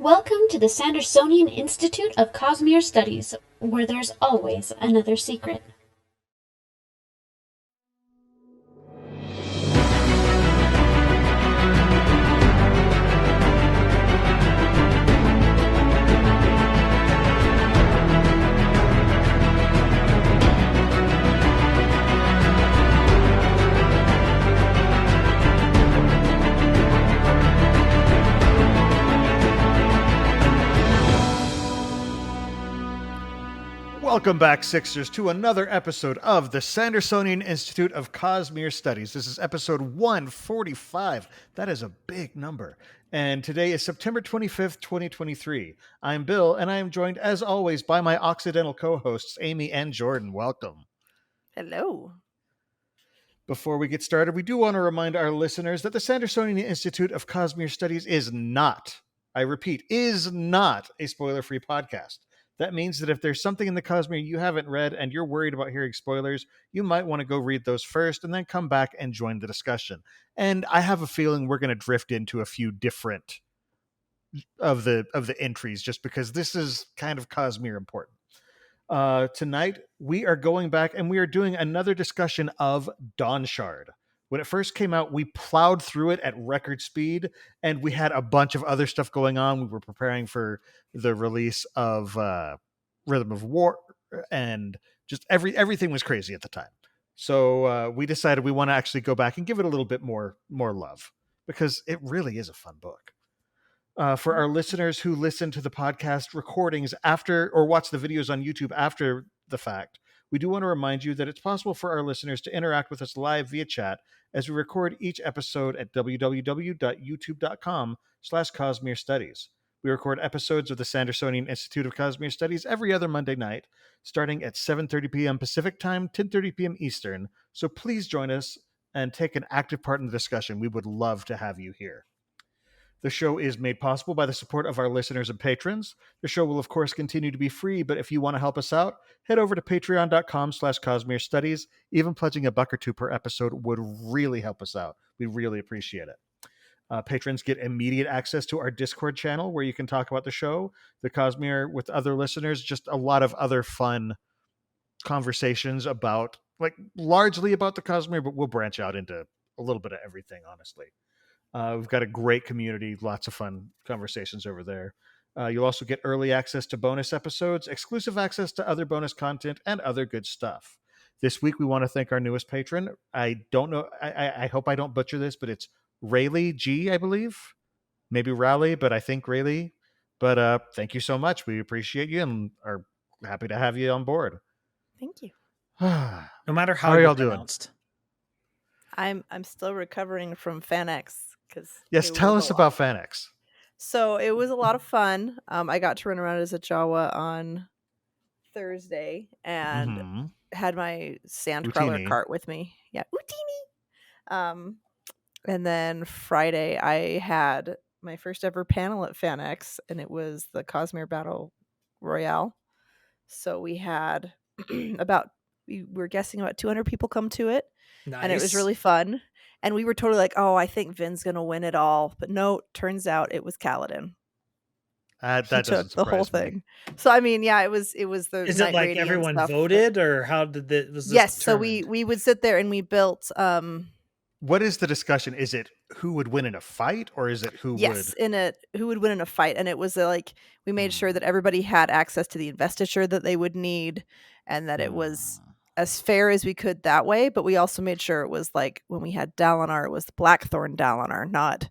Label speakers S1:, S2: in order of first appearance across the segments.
S1: Welcome to the Sandersonian Institute of Cosmere Studies, where there's always another secret.
S2: Welcome back, Sixers, to another episode of the Sandersonian Institute of Cosmere Studies. This is episode 145. That is a big number. And today is September 25th, 2023. I'm Bill, and I am joined, as always, by my Occidental co-hosts, Amy and Jordan. Welcome.
S3: Hello.
S2: Before we get started, we do want to remind our listeners that the Sandersonian Institute of Cosmere Studies is not, I repeat, is not a spoiler-free podcast. That means that if there's something in the Cosmere you haven't read and you're worried about hearing spoilers, you might want to go read those first and then come back and join the discussion. And I have a feeling we're going to drift into a few different of the entries just because this is kind of Cosmere important. Tonight, we are going back and we are doing another discussion of Dawnshard. When it first came out, we plowed through it at record speed, and we had a bunch of other stuff going on. We were preparing for the release of Rhythm of War, and just everything was crazy at the time. So we decided we want to actually go back and give it a little bit more love, because it really is a fun book. For our listeners who listen to the podcast recordings after or watch the videos on YouTube after the fact, we do want to remind you that it's possible for our listeners to interact with us live via chat as we record each episode at www.youtube.com/Cosmere Studies. We record episodes of the Sandersonian Institute of Cosmere Studies every other Monday night, starting at 7:30 p.m. Pacific Time, 10:30 p.m. Eastern. So please join us and take an active part in the discussion. We would love to have you here. The show is made possible by the support of our listeners and patrons. The show will, of course, continue to be free, but if you want to help us out, head over to patreon.com/Cosmere Studies. Even pledging $1 or $2 per episode would really help us out. We really appreciate it. Patrons get immediate access to our Discord channel where you can talk about the show, the Cosmere with other listeners, just a lot of other fun conversations about, like, largely about the Cosmere, but we'll branch out into a little bit of everything, honestly. We've got a great community, lots of fun conversations over there. You'll also get early access to bonus episodes, exclusive access to other bonus content, and other good stuff. This week, we want to thank our newest patron. I don't know. I hope I don't butcher this, but it's Rayleigh G, I believe. Maybe Raleigh, but I think Rayleigh. But thank you so much. We appreciate you and are happy to have you on board.
S3: Thank you.
S4: No matter how
S2: are
S4: you're
S2: y'all doing?
S4: pronounced.
S3: I'm still recovering from FanX.
S2: Yes, tell us about FanX.
S3: So it was a lot of fun. I got to run around as a Jawa on Thursday and had my Sandcrawler cart with me. Yeah, Utini. And then Friday I had my first ever panel at FanX, and it was the Cosmere Battle Royale. So we had we were guessing about 200 people come to it.
S4: Nice.
S3: And it was really fun. And we were totally like, oh, I think Vin's going to win it all. But no, turns out it was Kaladin.
S2: That
S3: he
S2: doesn't
S3: took the whole
S2: surprise me.
S3: thing. So, I mean, yeah, it was the
S4: Is it like everyone voted, or how did it? Was this
S3: yes.
S4: determined?
S3: So we would sit there and we built.
S2: What is the discussion? Is it who would win in a fight, or is it who would?
S3: Who would win in a fight? And it was like we made sure that everybody had access to the investiture that they would need, and that it was as fair as we could that way. But we also made sure it was like when we had Dalinar, it was Blackthorn Dalinar, not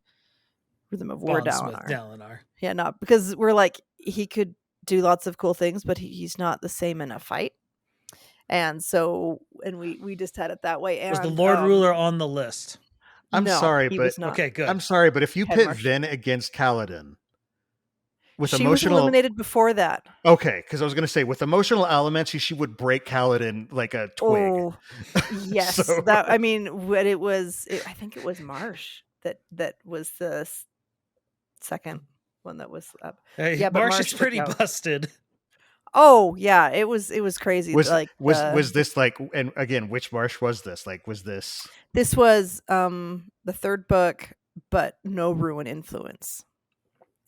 S3: Rhythm of War Dalinar. Yeah, not because we're like, he could do lots of cool things, but he's not the same in a fight. And so, and we just had it that way. And
S4: Was the Lord Ruler on the list?
S2: I'm sorry, but
S4: okay, good.
S2: I'm sorry, but if you pit Vin against Kaladin with
S3: she
S2: emotional,
S3: was eliminated before that.
S2: Okay, because I was going to say with emotional elements, she would break Kaladin like a twig.
S3: Oh, yes,
S2: So-
S3: that I mean, what it was, I think it was Marsh that was the second one that was up.
S4: Hey,
S3: Yeah, but
S4: Marsh
S3: Marsh
S4: is pretty
S3: took out.
S4: busted.
S3: Oh yeah, it was crazy.
S2: Was
S3: this
S2: like, and again, which Marsh was this? Like, was this?
S3: This was the third book, but no Ruin influence.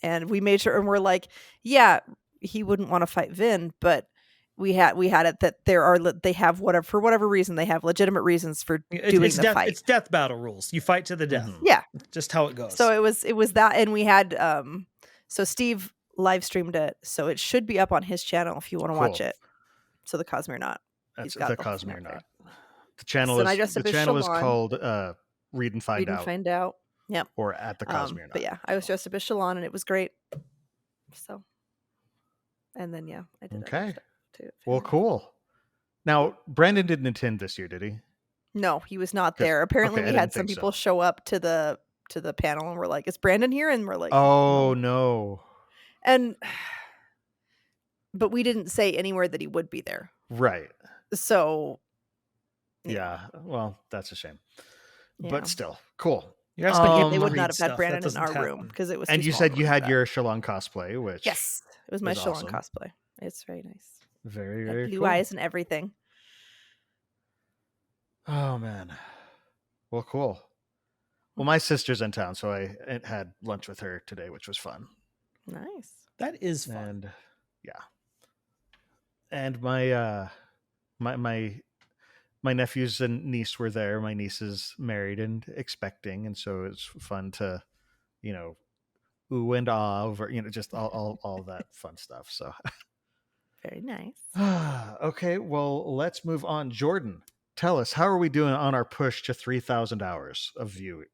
S3: And we made sure, and we're like, yeah, he wouldn't want to fight Vin, but we had it that they have whatever, for whatever reason, they have legitimate reasons for doing the fight.
S4: It's death battle rules. You fight to the death.
S3: Yeah.
S4: Just how it goes.
S3: So it was that, and we had so Steve live streamed it, so it should be up on his channel if you want to watch it. So the Cosmere Knot.
S2: That's the Cosmere Knot. The channel is called Read and Find Out.
S3: Yep.
S2: Or at the Cosmere Knot.
S3: But yeah, I was dressed up as Shalon, and it was great. So, and then I did.
S2: Okay. Too. Well, cool. Now, Brandon didn't attend this year, did he?
S3: No, he was not there. Apparently, we had some people show up to the panel, and we're like, "Is Brandon here?" And we're like,
S2: "Oh no!"
S3: But we didn't say anywhere that he would be there.
S2: Right.
S3: So.
S2: Yeah. Well, that's a shame. Yeah. But still, cool.
S3: They would not have had Brandon in our room because it was.
S2: And you said you had your Shalon cosplay, which
S3: yes, it was my Shalon cosplay. It's very nice.
S2: Very, very
S3: blue
S2: cool.
S3: eyes and everything.
S2: Oh man. Well, cool. Well, my sister's in town, so I had lunch with her today, which was fun.
S3: Nice.
S4: That is fun.
S2: And yeah. And my my nephews and niece were there. My niece is married and expecting, and so it's fun to, ooh and ah over, just all that fun stuff. So
S3: very nice.
S2: Okay, well, let's move on. Jordan, tell us, how are we doing on our push to 3,000 hours of viewing?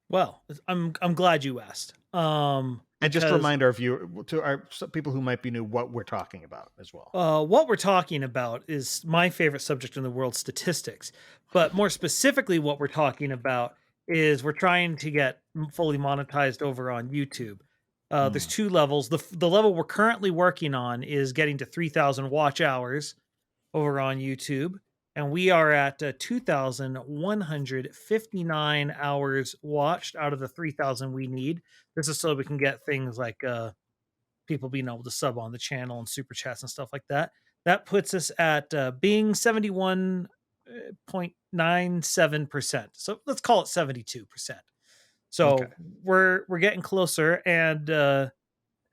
S4: Well, I'm glad you asked.
S2: And just to remind our people who might be new what we're talking about as well.
S4: What we're talking about is my favorite subject in the world, statistics. But more specifically, what we're talking about is we're trying to get fully monetized over on YouTube. There's two levels. The level we're currently working on is getting to 3,000 watch hours over on YouTube. And we are at 2,159 hours watched out of the 3,000 we need. This is so we can get things like people being able to sub on the channel and super chats and stuff like that. That puts us at being 71.97%. So let's call it 72%. So we're getting closer, and the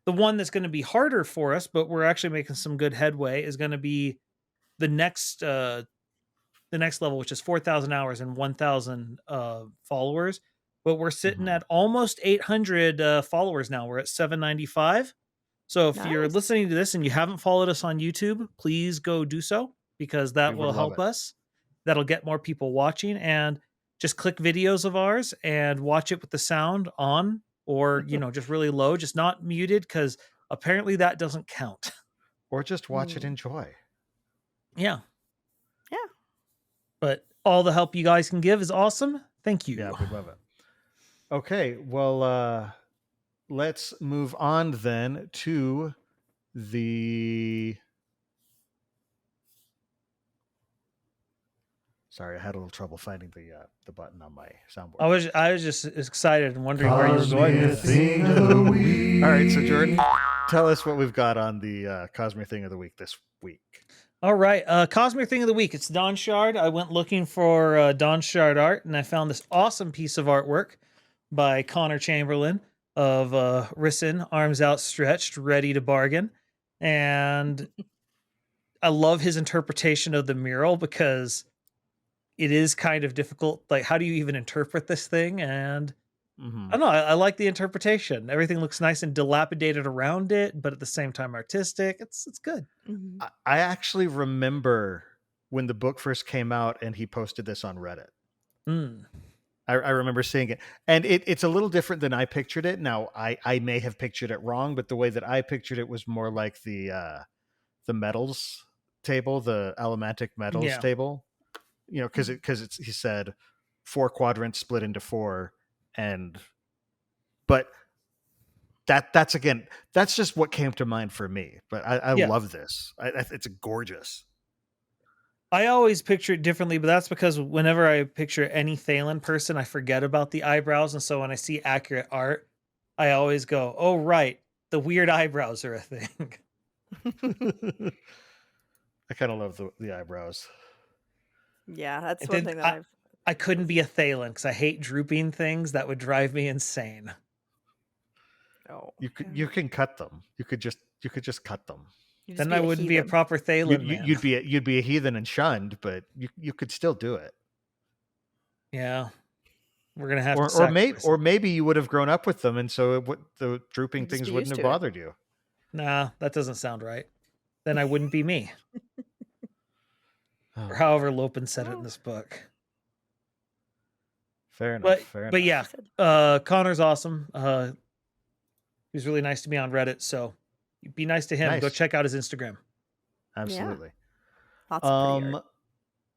S4: one that's going to be harder for us, but we're actually making some good headway, is going to be the next level, which is 4,000 hours and 1,000 followers. But we're sitting at almost 800 followers now. We're at 795. So if you're listening to this and you haven't followed us on YouTube, please go do so, because that will help us. That'll get more people watching, and just click videos of ours and watch it with the sound on, or, just really low, just not muted, because apparently that doesn't count.
S2: Or just watch it, enjoy.
S4: Yeah. Yeah. But all the help you guys can give is awesome. Thank you.
S2: Yeah, we love it. Okay, well, let's move on then to the... Sorry, I had a little trouble finding the button on my soundboard.
S4: I was just excited and wondering where you were going.
S2: Thing of the week. All right, so Jordan, tell us what we've got on the Cosmere Thing of the Week this week.
S4: All right, Cosmere Thing of the Week. It's Dawnshard. I went looking for Dawnshard art, and I found this awesome piece of artwork by Connor Chamberlain of Rysn, arms outstretched, ready to bargain. And I love his interpretation of the mural, because it is kind of difficult. Like, how do you even interpret this thing? And I don't know. I like the interpretation. Everything looks nice and dilapidated around it, but at the same time artistic. It's good.
S2: I actually remember when the book first came out and he posted this on Reddit. I remember seeing it, and it's a little different than I pictured it. Now, I may have pictured it wrong, but the way that I pictured it was more like the metals table, the Allomantic metals table. Because he said 4 quadrants split into 4, but that's just what came to mind for me. But I love this. It's gorgeous.
S4: I always picture it differently, but that's because whenever I picture any Thalen person, I forget about the eyebrows, and so when I see accurate art, I always go, "Oh right, the weird eyebrows are a thing."
S2: I kind of love the eyebrows.
S3: Yeah, that's one thing that
S4: I couldn't be a Thalen because I hate drooping things. That would drive me insane.
S3: Oh,
S2: You can cut them. You could just cut them.
S4: Then I wouldn't be a proper Thalen man.
S2: You'd be a heathen and shunned, but you could still do it.
S4: Yeah, we're gonna have to
S2: or maybe you would have grown up with them, and so the drooping
S3: You'd just
S2: things
S3: be
S2: wouldn't
S3: used
S2: have
S3: to it.
S2: bothered you.
S4: Nah, that doesn't sound right. Then I wouldn't be me,
S2: Oh,
S4: or however Lopin said it in this book.
S2: fair enough.
S4: But yeah, Connor's awesome. He was really nice to me on Reddit, so be nice to him.
S2: Nice.
S4: Go check out his Instagram.
S2: Absolutely.
S3: Lots of pretty art.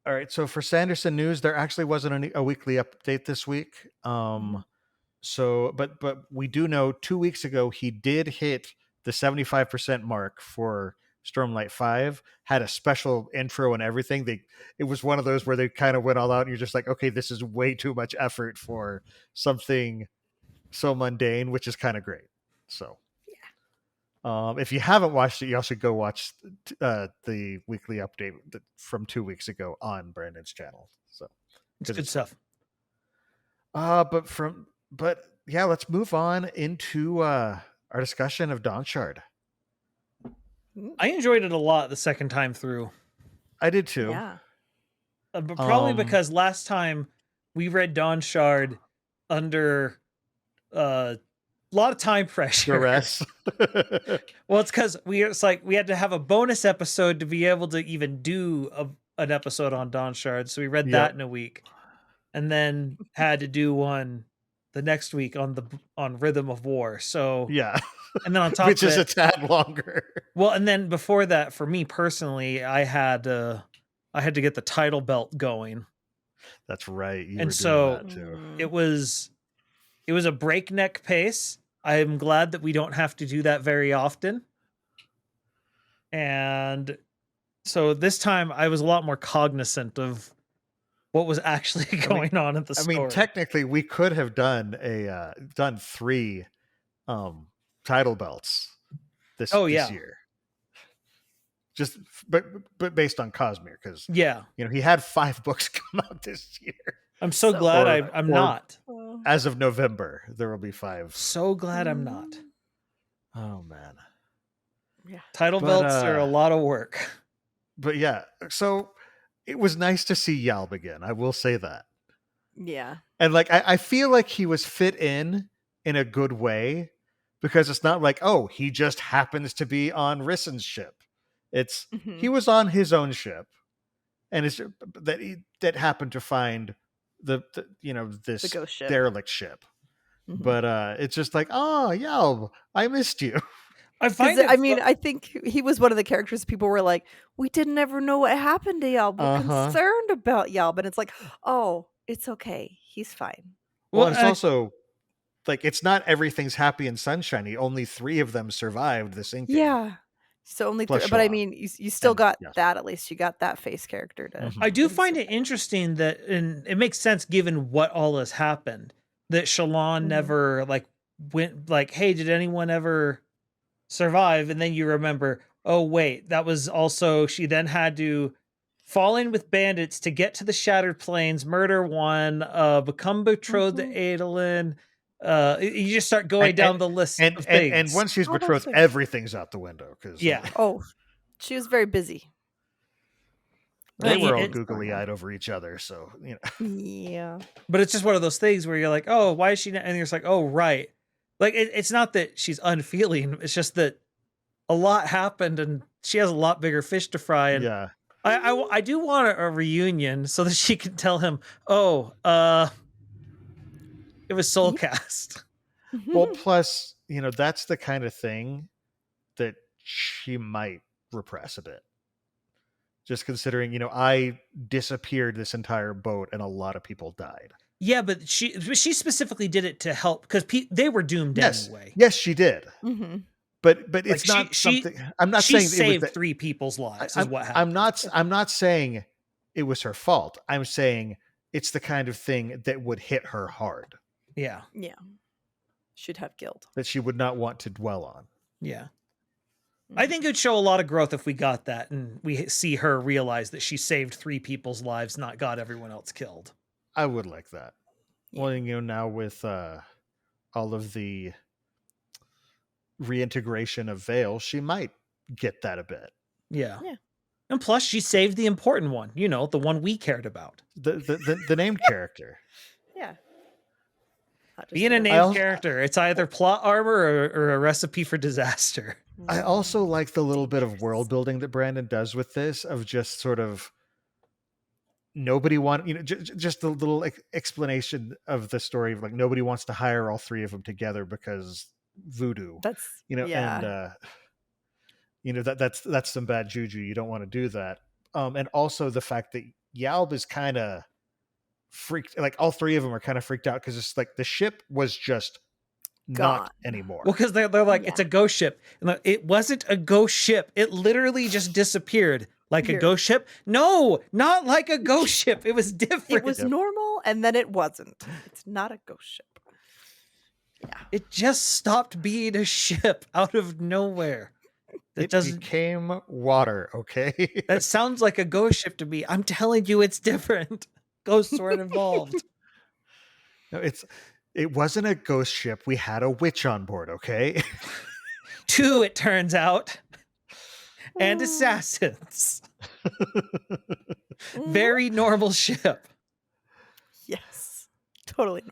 S2: All right, so for Sanderson news, there actually wasn't a weekly update this week. So, but we do know 2 weeks ago he did hit the 75% mark for Stormlight 5. Had a special intro and everything. It was one of those where they kind of went all out, and you're just like, okay, this is way too much effort for something so mundane, which is kind of great. So, if you haven't watched it, you also go watch the weekly update from 2 weeks ago on Brandon's channel. So
S4: it's good stuff.
S2: But yeah, let's move on into our discussion of Dawnshard.
S4: I enjoyed it a lot the second time through.
S2: I did too.
S3: Yeah.
S4: But probably because last time we read Dawnshard under a lot of time pressure.
S2: Duress.
S4: Well, it's because we had to have a bonus episode to be able to even do an episode on Dawnshard. So we read that in a week, and then had to do one the next week on Rhythm of War. So
S2: yeah,
S4: and then on top
S2: which
S4: of
S2: is a tad longer.
S4: Well, and then before that, for me personally, I had to get the title belt going.
S2: That's right.
S4: And so it was a breakneck pace. I'm glad that we don't have to do that very often. And so this time I was a lot more cognizant of what was actually going on at the story.
S2: I mean, technically we could have done done 3 title belts this year. Just but based on Cosmere, because he had 5 books come out this year.
S4: I'm so glad I'm not.
S2: As of November, there will be 5.
S4: So glad I'm not.
S2: Oh man.
S3: Yeah.
S4: Title belts are a lot of work.
S2: But yeah, so it was nice to see Yalb again. I will say that.
S3: Yeah.
S2: And like I feel like he was fit in a good way, because it's not like, oh, he just happens to be on Rysn's ship. It's he was on his own ship, and it's that happened to find this
S3: ghost ship.
S2: derelict ship. But it's just like, oh, Yalb, I missed you.
S3: I think he was one of the characters people were like, we didn't ever know what happened to Yalb. We're concerned about Yalb, and it's like, oh, it's okay, he's fine.
S2: Well, it's also like, it's not everything's happy and sunshiny. Only 3 of them survived the sinking.
S3: Yeah. So only 3, but I mean, you still got that. At least you got that face character to.
S4: I do find it interesting that, and it makes sense given what all has happened, that Shallan never went hey, did anyone ever survive? And then you remember, oh wait, that was also, she then had to fall in with bandits to get to the Shattered Plains, murder one, become betrothed to Adolin. You just start going down the list of things.
S2: And once she's betrothed, everything's out the window.
S3: She was very busy.
S2: They were all googly-eyed over each other, so
S3: Yeah.
S4: But it's just one of those things where you're like, oh, why is she not? And you're just like, oh, right. Like it's not that she's unfeeling. It's just that a lot happened, and she has a lot bigger fish to fry. And I do want a reunion so that she can tell him, oh, it was soulcast.
S2: Well, plus, that's the kind of thing that she might repress a bit. Just considering, I disappeared this entire boat and a lot of people died.
S4: Yeah, but she specifically did it to help, because they were doomed anyway.
S2: Yes, she did. But it's not something. I'm not saying
S4: she saved 3 people's lives. Is what happened.
S2: I'm not saying it was her fault. I'm saying it's the kind of thing that would hit her hard.
S4: Yeah.
S3: Yeah. Should have guilt
S2: that she would not want to dwell on.
S4: Yeah. I think it'd show a lot of growth if we got that, and we see her realize that she saved 3 people's lives, not got everyone else killed.
S2: I would like that. Well, now with all of the reintegration of Vale, she might get that a bit.
S4: Yeah. And plus, she saved the important one, the one we cared about.
S2: The named character.
S3: Yeah.
S4: Being a named character, it's either plot armor or a recipe for disaster.
S2: I also like the little bit of world building that Brandon does with this, of just sort of nobody just the little explanation of the story of like nobody wants to hire all three of them together because voodoo.
S3: That's
S2: and that's some bad juju. You don't want to do that. And also the fact that Yalb is kind of freaked, like all three of them are kind of freaked out because it's like the ship was just not anymore.
S4: Well, because they're like, it's a ghost ship. And it wasn't a ghost ship. It literally just disappeared. Like a ghost ship? No, not like a ghost ship. It was different.
S3: It was normal, and then it wasn't. It's not a ghost ship. Yeah.
S4: It just stopped being a ship out of nowhere.
S2: It became water, okay?
S4: That sounds like a ghost ship to me. I'm telling you, it's different. Ghosts weren't involved.
S2: No, it wasn't a ghost ship. We had a witch on board, okay?
S4: 2, it turns out. And assassins. Very normal ship.
S3: Yes. Totally.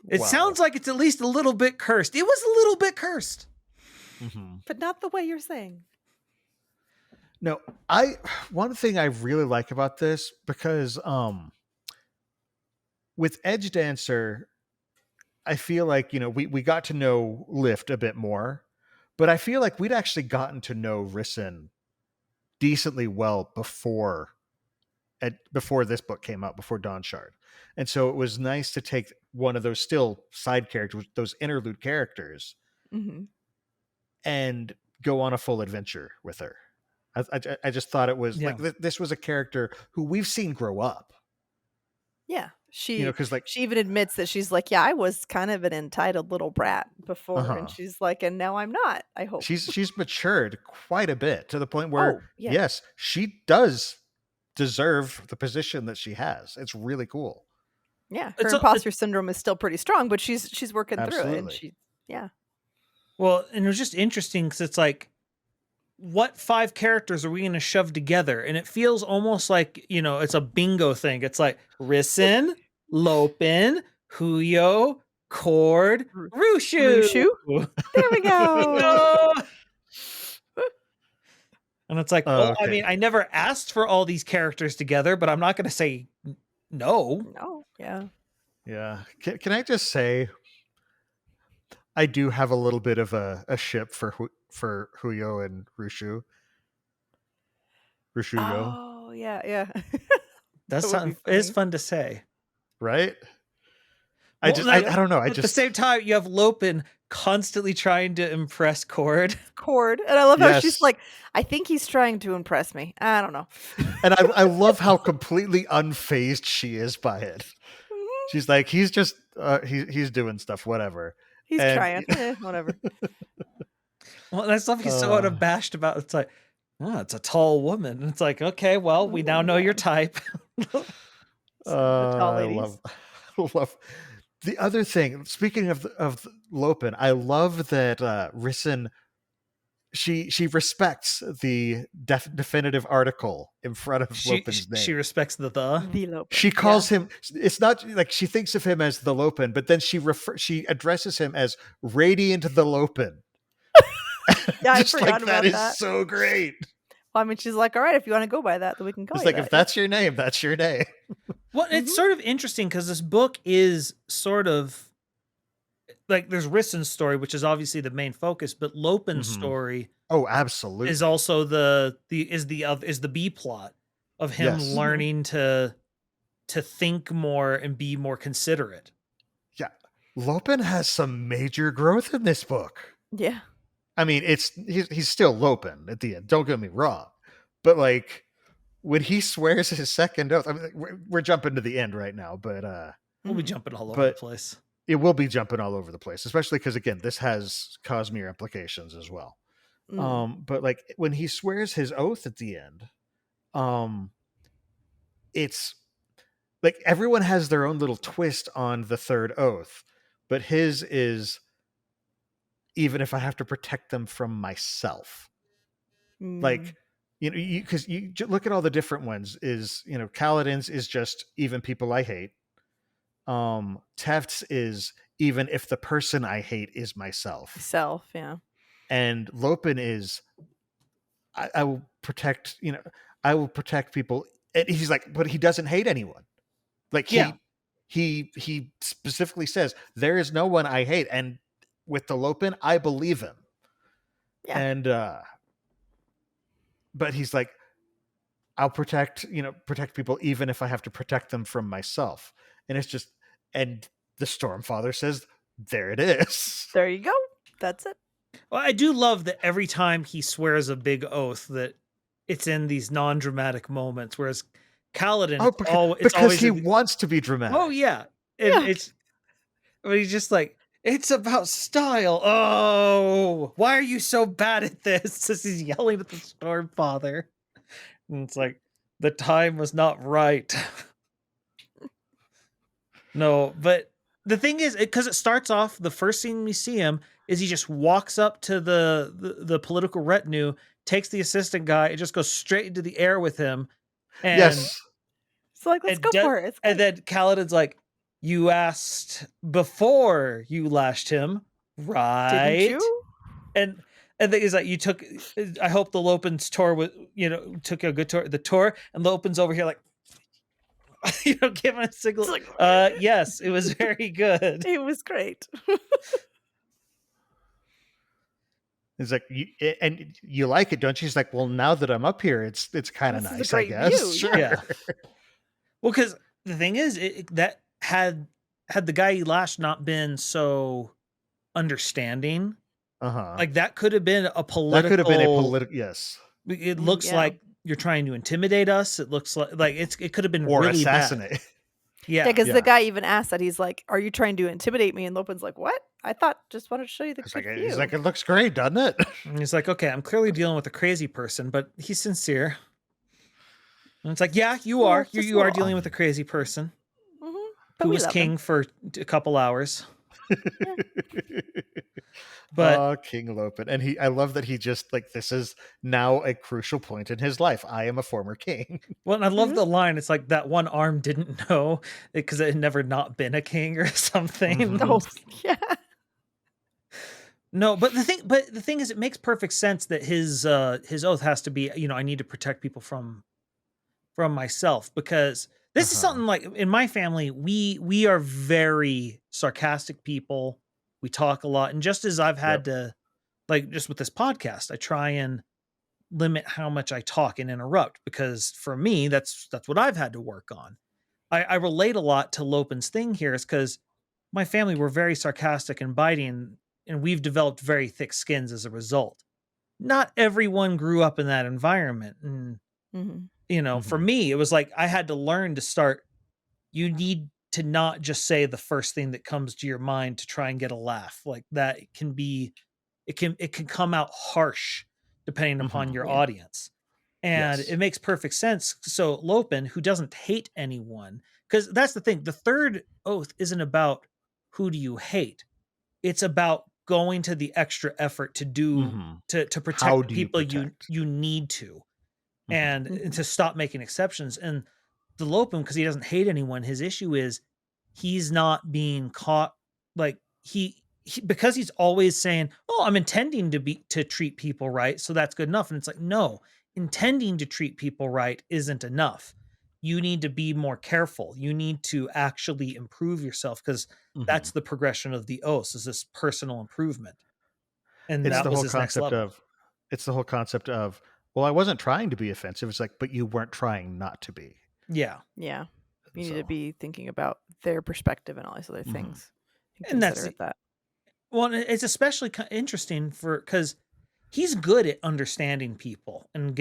S4: It sounds like it's at least a little bit cursed. It was a little bit cursed.
S2: Mm-hmm.
S3: But not the way you're saying.
S2: No, one thing I really like about this, because with Edge Dancer, I feel like, we got to know Lift a bit more, but I feel like we'd actually gotten to know Rysn decently well before this book came out, before Dawnshard. And so it was nice to take one of those still side characters, those interlude characters, and go on a full adventure with her. I just thought it was like this was a character who we've seen grow up.
S3: Yeah. She
S2: because
S3: she even admits that she's like, yeah, I was kind of an entitled little brat before, and she's like, and now I'm not. I hope
S2: she's matured quite a bit to the point where yes, she does deserve the position that she has. It's really cool.
S3: Yeah, her imposter syndrome is still pretty strong, but she's working through it, and
S4: Well, and it was just interesting because it's like, what 5 characters are we going to shove together? And it feels almost like, it's a bingo thing. It's like Rysn, Lopin, Huyo, Cord, Rushu.
S3: There we go.
S4: And it's like, I mean, I never asked for all these characters together, but I'm not going to say no.
S3: No, yeah.
S2: Yeah. Can I just say, I do have a little bit of a ship for Huyo and Rushu. Rushuyo.
S3: Oh, yeah.
S4: It's fun to say.
S2: Right? I don't know.
S4: At the same time, you have Lopin constantly trying to impress Cord.
S3: And I love how she's like, I think he's trying to impress me. I don't know.
S2: And I love how completely unfazed she is by it. She's like, he's just he's doing stuff, whatever.
S3: He's trying. Whatever.
S4: Well, that stuff he's so unabashed about. It's like, it's a tall woman. And it's like, okay, well, we now know your type.
S2: I love the other thing. Speaking of Lopin, I love that Rysn, she respects the definitive article in front of Lopin's name.
S4: She respects the
S3: Lopin.
S2: She calls him. It's not like she thinks of him as the Lopin, but then she addresses him as Radiant the Lopin.
S3: Yeah, I forgot about that.
S2: That is so great.
S3: Well, I mean, she's like, all right, if you want to go by that, then we can go.
S2: It's like, if that's your name, that's your name.
S4: Well, it's sort of interesting because this book is sort of like, there's Rysn's story, which is obviously the main focus, but Lopin's story,
S2: absolutely,
S4: is also the B plot of him learning to think more and be more considerate.
S2: Yeah, Lopin has some major growth in this book.
S3: Yeah.
S2: I mean, he's still Lopin at the end. Don't get me wrong, but like when he swears his second oath, I mean, we're jumping to the end right now, but
S4: we'll be jumping all over the place.
S2: It will be jumping all over the place, especially because again, this has Cosmere implications as well. But like when he swears his oath at the end, it's like everyone has their own little twist on the third oath, but his is even if I have to protect them from myself. Like, because you look at all the different ones. Is Kaladin's is just even people I hate. Teft's is even if the person I hate is myself.
S3: Yeah. And
S2: Lopen is I will protect. I will protect people. And he's like, but he doesn't hate anyone. Like he specifically says there is no one I hate, and with the Lopen, I believe him.
S3: Yeah.
S2: And but he's like, I'll protect people even if I have to protect them from myself. And it's just, and the Stormfather says, there it is.
S3: There you go. That's it.
S4: Well, I do love that every time he swears a big oath that it's in these non-dramatic moments, whereas Kaladin,
S2: because he wants to be dramatic.
S4: Oh yeah. And he's just like, it's about style. Oh, why are you so bad at this? As he's yelling at the Stormfather. And it's like, the time was not right. No, but the thing is, because it starts off, the first scene we see him is he just walks up to the political retinue, takes the assistant guy, and just goes straight into the air with him. And
S2: yes.
S3: It's like, let's go for it.
S4: And then Kaladin's like, you asked before you lashed him, right?
S3: Didn't you?
S4: And then he's like, I hope the Lopen's tour was, took a good tour. The tour, and Lopen's over here like, giving a signal. Like, yes, it was very good.
S3: It was great.
S2: It's like, you like it, don't you? He's like, well, now that I'm up here, it's kind of nice, I guess.
S3: View.
S2: Sure.
S4: Yeah. Well, because the thing is, that had the guy he lashed not been so understanding, like that could have been a political.
S2: That could have been a political. Yes.
S4: It looks like you're trying to intimidate us. It looks like it could have been
S2: or
S4: really
S2: assassinate.
S4: Bad.
S3: Yeah, because the guy even asked that. He's like, "Are you trying to intimidate me?" And Lopen's like, "What? I just wanted to show you the good view."
S2: He's like, "It looks great, doesn't it?"
S4: And he's like, "Okay, I'm clearly dealing with a crazy person, but he's sincere." And it's like, "Yeah, you are. You are dealing with a crazy person who was king for a couple hours." But
S2: King Lopen, and I love that he just like, this is now a crucial point in his life. I am a former king.
S4: Well, and I love the line. It's like that one arm didn't know because it had never not been a king or something.
S3: Oh, yeah.
S4: No, but the thing is, it makes perfect sense that his oath has to be, I need to protect people from myself, because this is something like in my family, we are very sarcastic people. We talk a lot. And just as I've had to, like, just with this podcast, I try and limit how much I talk and interrupt, because for me, that's what I've had to work on. I relate a lot to Lopen's thing here, is because my family were very sarcastic and biting, and we've developed very thick skins as a result. Not everyone grew up in that environment. And, for me, it was like, I had to learn to start, you need to not just say the first thing that comes to your mind to try and get a laugh. Like that can come out harsh depending upon your audience. And it makes perfect sense. So Lopen, who doesn't hate anyone, because that's the thing. The third oath isn't about who do you hate. It's about going to the extra effort to do to protect people you need to, and to stop making exceptions. And the Lopen, because he doesn't hate anyone, his issue is he's not being caught. Like he because he's always saying, "Oh, I'm intending to treat people right, so that's good enough." And it's like, no, intending to treat people right isn't enough. You need to be more careful. You need to actually improve yourself, because that's the progression of the oaths, is this personal improvement. And
S2: it's
S4: that
S2: the
S4: was
S2: whole
S4: his next level.
S2: It's the whole concept of, well, I wasn't trying to be offensive. It's like, but you weren't trying not to be.
S4: Yeah.
S3: Yeah. You need to be thinking about their perspective and all these other things.
S4: And that's
S3: that.
S4: Well, it's especially interesting because he's good at understanding people and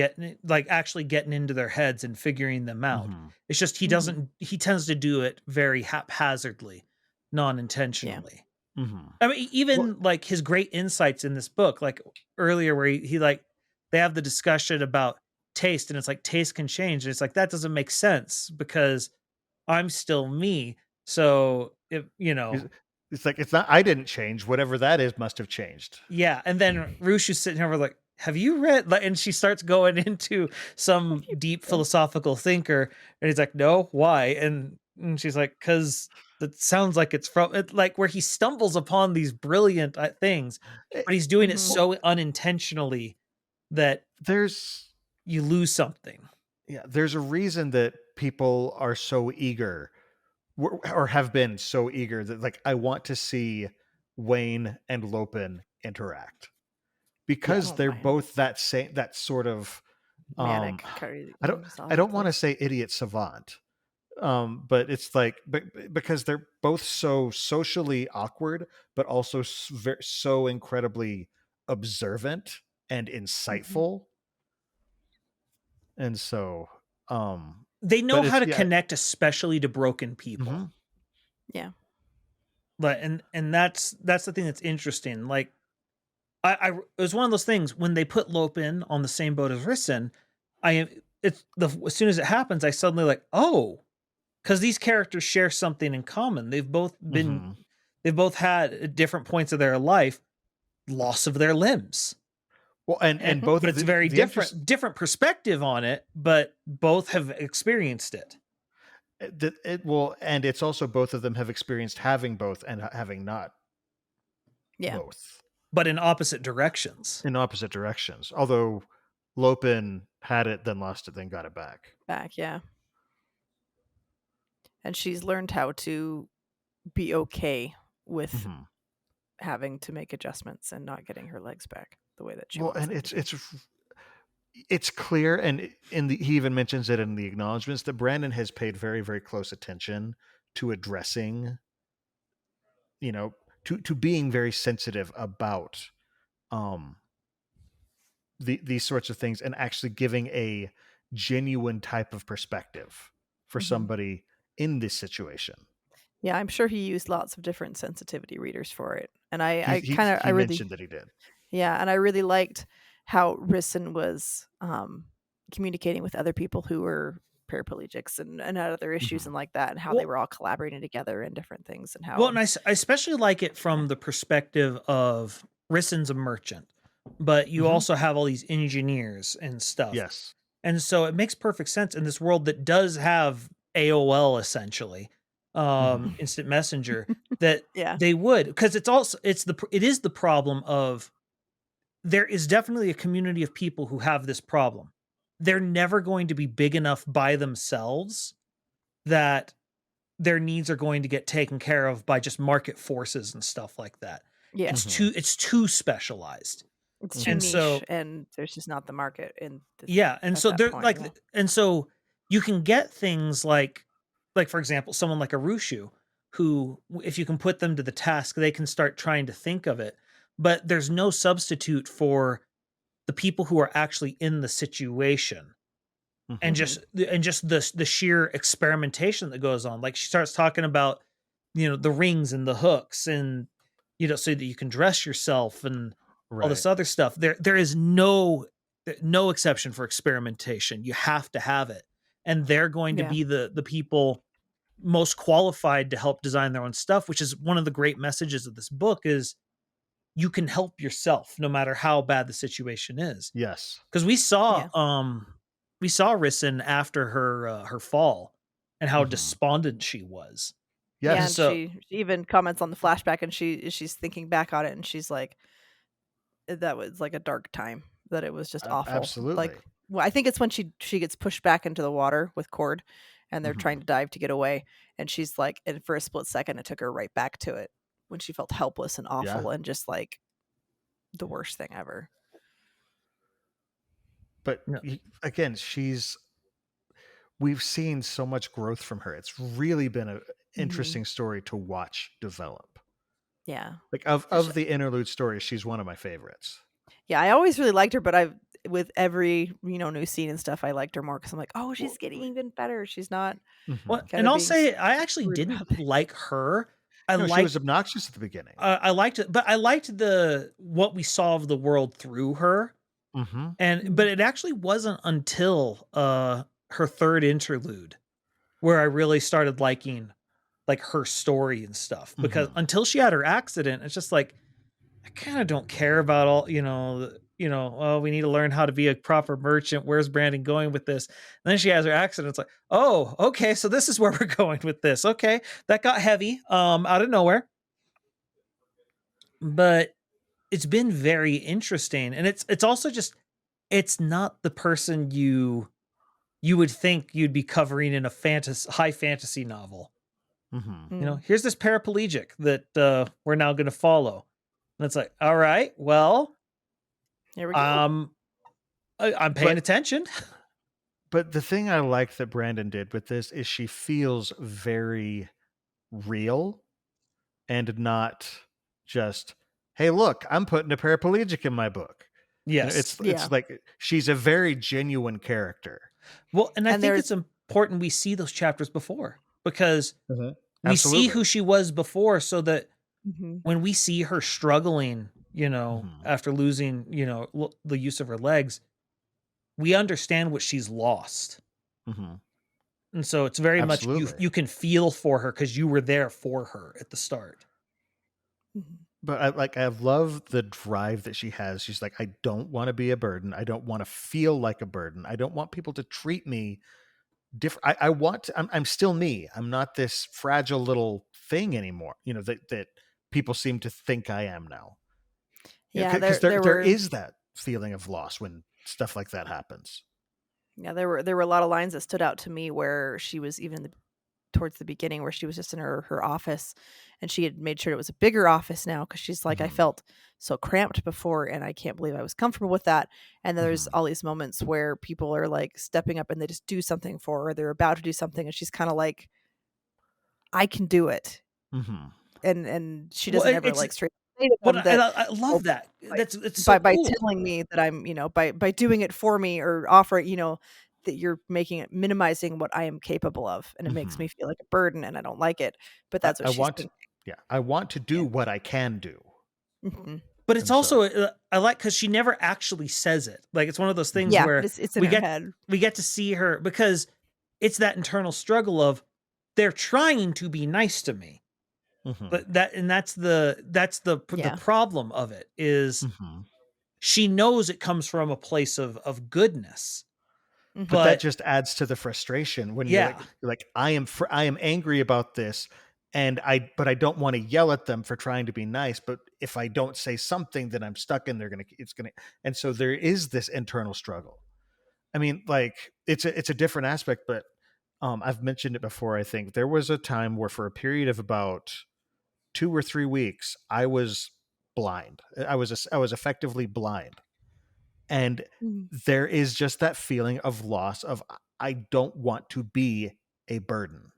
S4: actually getting into their heads and figuring them out. It's just he tends to do it very haphazardly, non-intentionally. I mean, even like his great insights in this book, like earlier where he they have the discussion about taste, and it's like, taste can change. And it's like, that doesn't make sense because I'm still me. So if
S2: It's like, it's not, I didn't change. Whatever that is must have changed.
S4: Yeah. And then Rushu's sitting here like, have you read? And she starts going into some deep philosophical thinker. And he's like, no, why? And she's like, because that sounds like it's from it, like where he stumbles upon these brilliant things, but he's doing it so unintentionally that you lose something.
S2: Yeah. There's a reason that people are so eager or have been so eager that like, I want to see Wayne and Lopin interact because they're both that sort of
S3: manic.
S2: I don't want to say idiot savant, but it's like because they're both so socially awkward, but also so incredibly observant and insightful, and so
S4: they know how to connect, especially to broken people.
S2: Mm-hmm.
S3: Yeah,
S4: but and that's the thing that's interesting. Like, it was one of those things when they put Lopin on the same boat as Rysn. As soon as it happens, I suddenly like, oh, because these characters share something in common. They've both been, they've both had at different points of their life loss of their limbs.
S2: Well, and both,
S4: but it's very different perspective on it. But both have experienced it.
S2: And it's also both of them have experienced having both and having not. Both.
S4: But in opposite directions.
S2: Although Lopin had it, then lost it, then got it back.
S3: Yeah. And she's learned how to be okay with having to make adjustments and not getting her legs back the way that she wants.
S2: And it's clear, and he even mentions it in the acknowledgments, that Brandon has paid very, very close attention to addressing, to being very sensitive about these sorts of things and actually giving a genuine type of perspective for somebody in this situation.
S3: Yeah, I'm sure he used lots of different sensitivity readers for it. And I
S2: really mentioned that he did.
S3: Yeah, and I really liked how Rysn was communicating with other people who were paraplegics and had other issues and like that, and how they were all collaborating together and different things, and how.
S4: Well, and I especially like it from the perspective of Rysn's a merchant, but you also have all these engineers and stuff.
S2: Yes,
S4: and so it makes perfect sense in this world that does have AOL essentially, instant messenger, that they would, because it is the problem of. There is definitely a community of people who have this problem. They're never going to be big enough by themselves that their needs are going to get taken care of by just market forces and stuff like that.
S3: Yeah.
S4: It's too specialized.
S3: It's too niche, and there's just not the market in
S4: this, and so they're like and so you can get things like for example, someone like a Rushu, who if you can put them to the task, they can start trying to think of it. But there's no substitute for the people who are actually in the situation, and just the sheer experimentation that goes on. Like, she starts talking about, the rings and the hooks, and so that you can dress yourself and all this other stuff. There is no exception for experimentation. You have to have it, and they're going to be the people most qualified to help design their own stuff. Which is one of the great messages of this book is. You can help yourself no matter how bad the situation is.
S2: Yes.
S4: Because we saw Rysn after her fall and how despondent she was.
S3: Yes. Yeah, and so she even comments on the flashback, and she's thinking back on it, and she's like, that was like a dark time, that it was just awful.
S2: Absolutely.
S3: Like, well, I think it's when she gets pushed back into the water with Cord, and they're trying to dive to get away, and she's like, and for a split second it took her right back to it. When she felt helpless and awful and just like the worst thing ever.
S2: But again, we've seen so much growth from her. It's really been an interesting story to watch develop.
S3: Yeah.
S2: Like of the interlude stories, she's one of my favorites.
S3: Yeah, I always really liked her, but with every new scene and stuff, I liked her more because I'm like, oh, she's getting even better. She's not.
S4: Well, and I'll say I actually didn't like her.
S2: She was obnoxious at the beginning.
S4: I liked it, but I liked what we saw of the world through her. But it actually wasn't until her third interlude where I really started liking like her story and stuff, because until she had her accident, it's just like, I kind of don't care about all, oh, we need to learn how to be a proper merchant. Where's Brandon going with this? And then she has her accident. It's like, oh, okay. So this is where we're going with this. Okay. That got heavy, out of nowhere, but it's been very interesting. And it's also just, it's not the person you would think you'd be covering in a high fantasy novel. Here's this paraplegic that we're now going to follow. And it's like, all right, well,
S3: here we go.
S4: I'm paying attention.
S2: But the thing I like that Brandon did with this is she feels very real and not just, hey, look, I'm putting a paraplegic in my book.
S4: Yes.
S2: It's like she's a very genuine character.
S4: Well, and I think it's important we see those chapters before, because we see who she was before, so that when we see her struggling, after losing, the use of her legs, we understand what she's lost. And so it's very much, you can feel for her because you were there for her at the start.
S2: But I love the drive that she has. She's like, I don't want to be a burden. I don't want to feel like a burden. I don't want people to treat me different. I'm still me. I'm not this fragile little thing anymore, that people seem to think I am now.
S3: Yeah,
S2: because there is that feeling of loss when stuff like that happens.
S3: Yeah, there were a lot of lines that stood out to me where she was even towards the beginning, where she was just in her office, and she had made sure it was a bigger office now, because she's like, I felt so cramped before, and I can't believe I was comfortable with that. And then there's all these moments where people are like stepping up and they just do something for her, or they're about to do something, and she's kind of like, I can do it. And she doesn't ever like straight say to them that,
S4: I love that. It's
S3: by
S4: so cool.
S3: telling me that I'm, by doing it for me, or offering, that you're minimizing what I am capable of, and it makes me feel like a burden, and I don't like it. But that's what
S2: I want to do what I can do.
S4: But it's also, I like, because she never actually says it. Like, it's one of those things where
S3: it's in her head.
S4: We get to see her, because it's that internal struggle of, they're trying to be nice to me. But that's the problem of it is, she knows it comes from a place of goodness.
S2: But that just adds to the frustration when you're like, I am angry about this, but I don't want to yell at them for trying to be nice. But if I don't say something, then I'm stuck, and and so there is this internal struggle. I mean, like, it's a different aspect, but I've mentioned it before. I think there was a time where, for a period of about 2 or 3 weeks, I was blind. I was effectively blind. And there is just that feeling of loss of, I don't want to be a burden.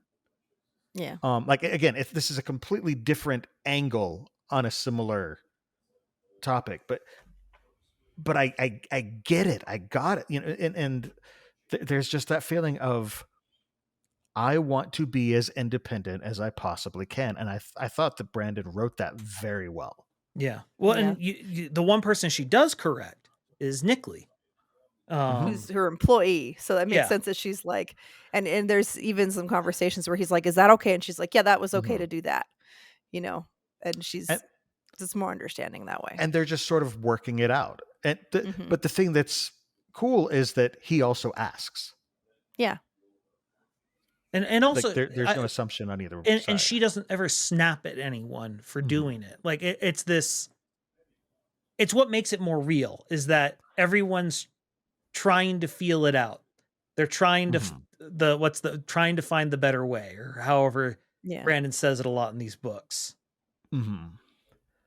S3: Yeah.
S2: Like, again, if this is a completely different angle on a similar topic, but I get it. I got it. And there's just that feeling of, I want to be as independent as I possibly can. And I thought that Brandon wrote that very well.
S4: Yeah. Well, and the one person she does correct is Nickley.
S3: Who's her employee. So that makes sense that she's like, and there's even some conversations where he's like, is that okay? And she's like, yeah, that was okay to do that. And she's just more understanding that way.
S2: And they're just sort of working it out. And but the thing that's cool is that he also asks.
S3: Yeah.
S4: And also,
S2: like there's no assumption on either side.
S4: And she doesn't ever snap at anyone for doing it. Like, it's what makes it more real, is that everyone's trying to feel it out. They're trying to trying to find the better way, or however Brandon says it a lot in these books. And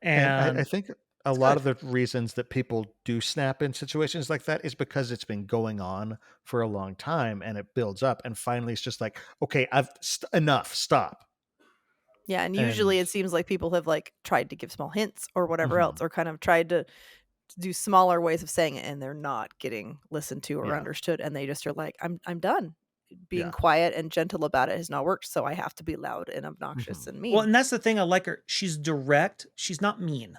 S2: I think a lot of the reasons that people do snap in situations like that is because it's been going on for a long time, and it builds up, and finally it's just like, okay, enough, stop.
S3: Yeah, and usually it seems like people have like tried to give small hints or whatever else, or kind of tried to do smaller ways of saying it, and they're not getting listened to or understood, and they just are like, I'm done. Being quiet and gentle about it has not worked, so I have to be loud and obnoxious and mean.
S4: Well, and that's the thing I like her. She's direct. She's not mean.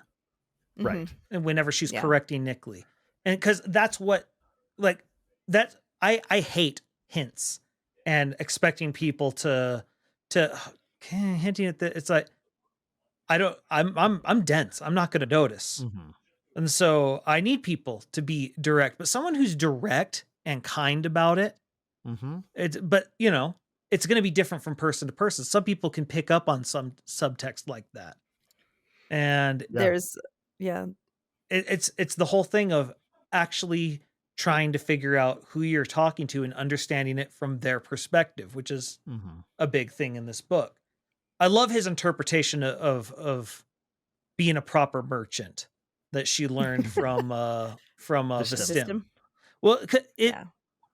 S2: Right.
S4: And whenever she's correcting Nickley. And because that's what, like, I hate hints and expecting people to, hinting at that. It's like, I'm dense. I'm not going to notice.
S2: Mm-hmm.
S4: And so I need people to be direct, but someone who's direct and kind about it.
S2: Mm-hmm.
S4: But you know, it's going to be different from person to person. Some people can pick up on some subtext like that. And
S3: There's
S4: it's the whole thing of actually trying to figure out who you're talking to and understanding it from their perspective, which is a big thing in this book. I love his interpretation of being a proper merchant that she learned from Vistim. Well,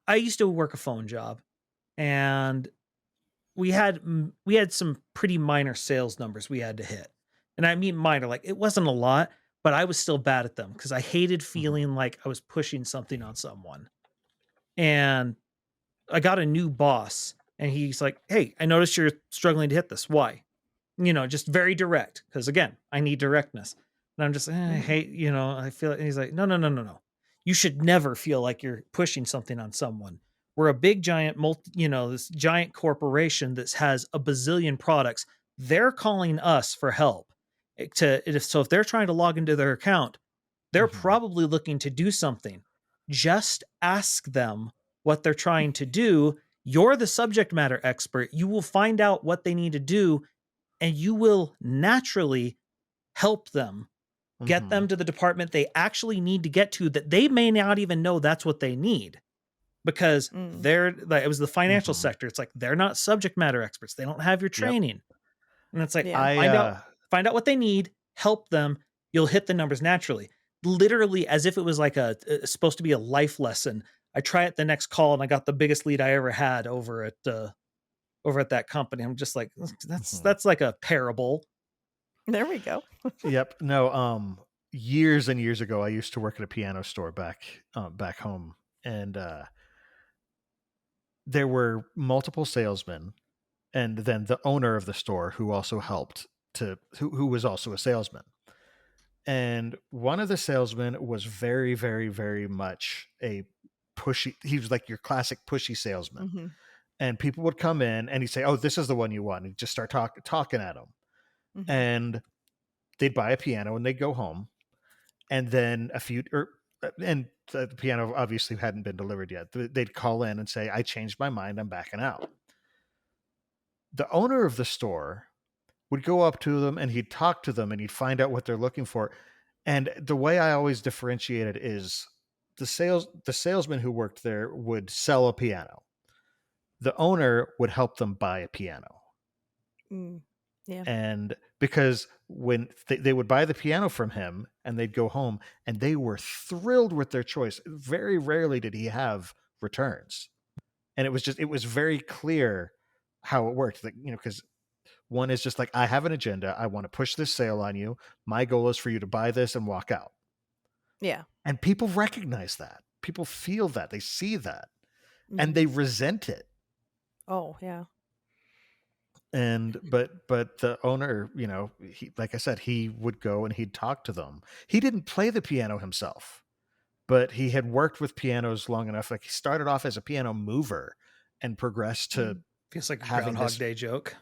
S4: I used to work a phone job, and we had some pretty minor sales numbers we had to hit. And I mean minor, like it wasn't a lot, but I was still bad at them because I hated feeling like I was pushing something on someone. And I got a new boss, and he's like, "Hey, I noticed you're struggling to hit this. Why?" You know, just very direct, because again, I need directness. And I'm just, I hate, you know, I feel it. And he's like, no. You should never feel like you're pushing something on someone. We're a big giant this giant corporation that has a bazillion products. They're calling us for help. So if they're trying to log into their account, they're probably looking to do something. Just ask them what they're trying to do. You're the subject matter expert. You will find out what they need to do, and you will naturally help them get them to the department they actually need to get to, that they may not even know that's what they need, because they're like, it was the financial sector. It's like, they're not subject matter experts. They don't have your training. And it's like, find out what they need, help them. You'll hit the numbers naturally, literally as if it was like supposed to be a life lesson. I try it the next call, and I got the biggest lead I ever had over at that company. I'm just like, that's like a parable.
S3: There we go.
S2: Yep. No, years and years ago, I used to work at a piano store back home, and there were multiple salesmen, and then the owner of the store who also helped who was also a salesman. And one of the salesmen was very, very, very much a pushy. He was like your classic pushy salesman. And people would come in, and he'd say, "Oh, this is the one you want." And he'd just start talking at them. And they'd buy a piano, and they'd go home. And then and the piano obviously hadn't been delivered yet. They'd call in and say, "I changed my mind. I'm backing out." The owner of the store would go up to them, and he'd talk to them, and he'd find out what they're looking for. And the way I always differentiate it is the salesman who worked there would sell a piano. The owner would help them buy a piano.
S3: Yeah.
S2: And because when they would buy the piano from him, and they'd go home, and they were thrilled with their choice. Very rarely did he have returns. And it was very clear how it worked. Like, you know, because one is just like, I have an agenda. I want to push this sale on you. My goal is for you to buy this and walk out.
S3: Yeah.
S2: And people recognize that. People feel that. They see that. And they resent it.
S3: Oh, yeah.
S2: And but the owner, you know, he, like I said, he would go and he'd talk to them. He didn't play the piano himself, but he had worked with pianos long enough. Like, he started off as a piano mover and progressed to
S4: feels like a Groundhog Day joke.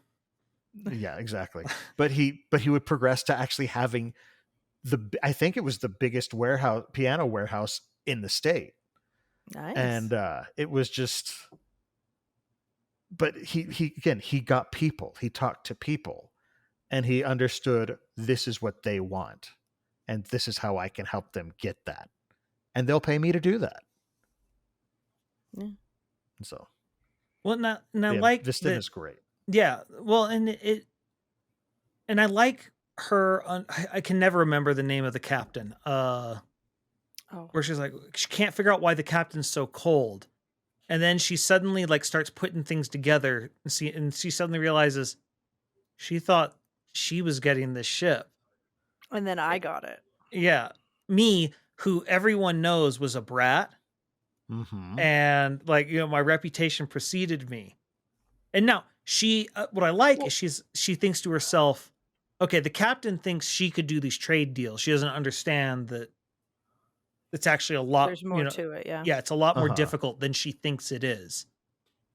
S2: Yeah, exactly. But he would progress to actually having I think it was the biggest piano warehouse in the state.
S3: Nice.
S2: And it was just, but he got people. He talked to people, and he understood this is what they want, and this is how I can help them get that, and they'll pay me to do that.
S3: Yeah.
S2: So,
S4: well, now like
S2: Vistim is great.
S4: Yeah, well, and I like her. I can never remember the name of the captain. Where she's like, she can't figure out why the captain's so cold, and then she suddenly like starts putting things together, and she suddenly realizes she thought she was getting this ship,
S3: and then I got it.
S4: Yeah, me, who everyone knows was a brat, and like, you know, my reputation preceded me, and now she. What I like is she thinks to herself, okay, the captain thinks she could do these trade deals. She doesn't understand that it's actually a lot.
S3: There's more to it, yeah.
S4: Yeah, it's a lot more difficult than she thinks it is.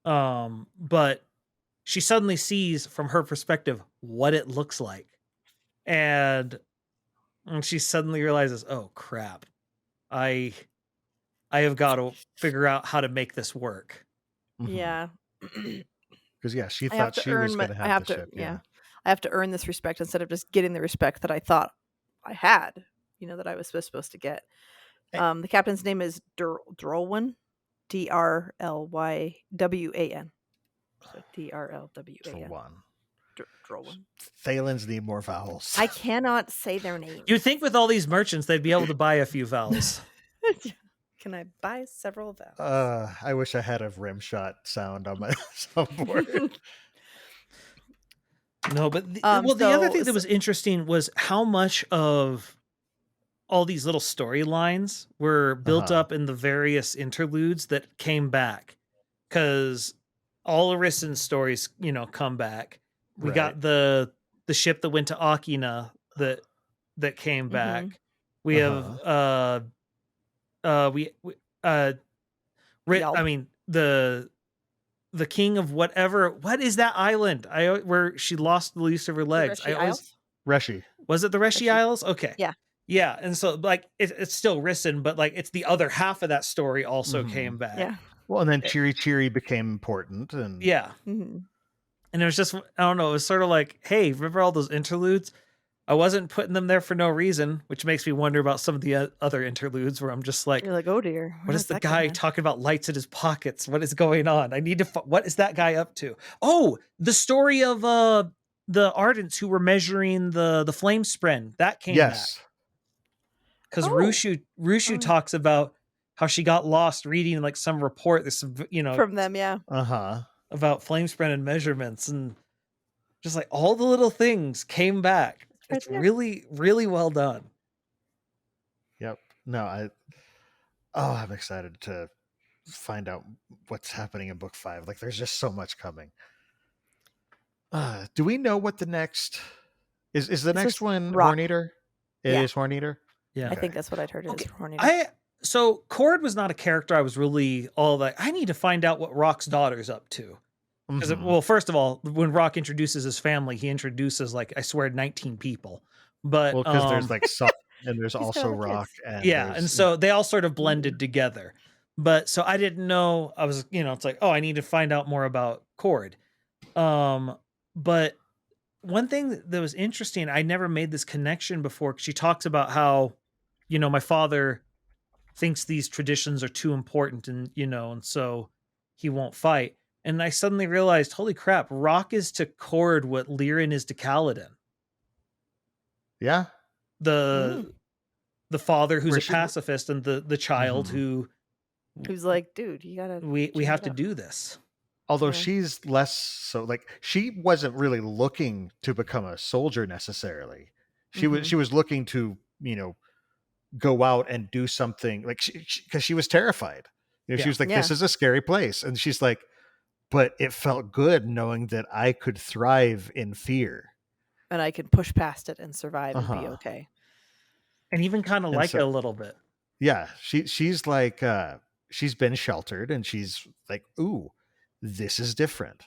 S4: But she suddenly sees from her perspective what it looks like. And she suddenly realizes, oh crap, I have got to figure out how to make this work.
S3: Yeah.
S2: Because she
S3: I have
S2: thought
S3: to
S2: she was
S3: earn
S2: going to
S3: I
S2: have
S3: have
S2: the
S3: to
S2: ship.
S3: yeah. I have to earn this respect instead of just getting the respect that I thought I had, that I was supposed to get. The captain's name is Drolwan, Drlwywan. So Drlwan. Drolwan.
S2: Thalens need more vowels.
S3: I cannot say their names.
S4: You'd think with all these merchants, they'd be able to buy a few vowels.
S3: Can I buy several vowels?
S2: I wish I had a rim shot sound on my soundboard.
S4: No, but the other thing that was interesting was how much of all these little storylines were built up in the various interludes that came back. Because all of Rysn's stories, come back. We got the ship that went to Akina that came back. We have the king of whatever. What is that island? Where she lost the use of her legs.
S2: Reshi.
S4: Was it the Reshi Isles? Okay.
S3: Yeah.
S4: Yeah, and so it's still Rysn, but it's the other half of that story also came back.
S3: Yeah.
S2: Well, and then Chiri became important, and
S4: yeah, and it was just, I don't know, it was sort of like, hey, remember all those interludes? I wasn't putting them there for no reason, which makes me wonder about some of the other interludes where I'm just like,
S3: you're like, oh dear,
S4: what is the guy talking about lights in his pockets? What is going on? I need to. What is that guy up to? Oh, the story of the Ardents who were measuring the flame spren that came back. Because Rushu talks about how she got lost reading some report. There's some,
S3: from them, yeah.
S4: About flame spren and measurements, and just all the little things came back. It's really, really well done.
S2: Yep. No, I'm excited to find out what's happening in book 5. There's just so much coming. Do we know what the next is? The next one Horn Eater? It is Horn Eater.
S3: Yeah, I think that's what I'd heard.
S4: Okay.
S3: Is Horn Eater.
S4: So Cord was not a character I was really all like, I need to find out what Rock's daughter's up to. Because, well, first of all, when Rock introduces his family, he introduces, I swear, 19 people. But
S2: because there's Salt and there's also Rock.
S4: And so they all sort of blended together. But so I didn't know. I was, it's like, oh, I need to find out more about Cord. But one thing that was interesting, I never made this connection before. She talks about how, my father thinks these traditions are too important and, and so he won't fight. And I suddenly realized, holy crap, Rock is to Cord what Lyran is to Kaladin.
S2: Yeah.
S4: The father who's a pacifist and the child
S3: who's like, dude, you gotta
S4: we have to do this.
S2: Although she's less so, she wasn't really looking to become a soldier necessarily. She was looking to, go out and do something, because she was terrified. She was like, this is a scary place. And she's like, but it felt good knowing that I could thrive in fear.
S3: And I can push past it and survive and be okay.
S4: And even kind of like it a little bit.
S2: Yeah. She's like, she's been sheltered and she's like, ooh, this is different.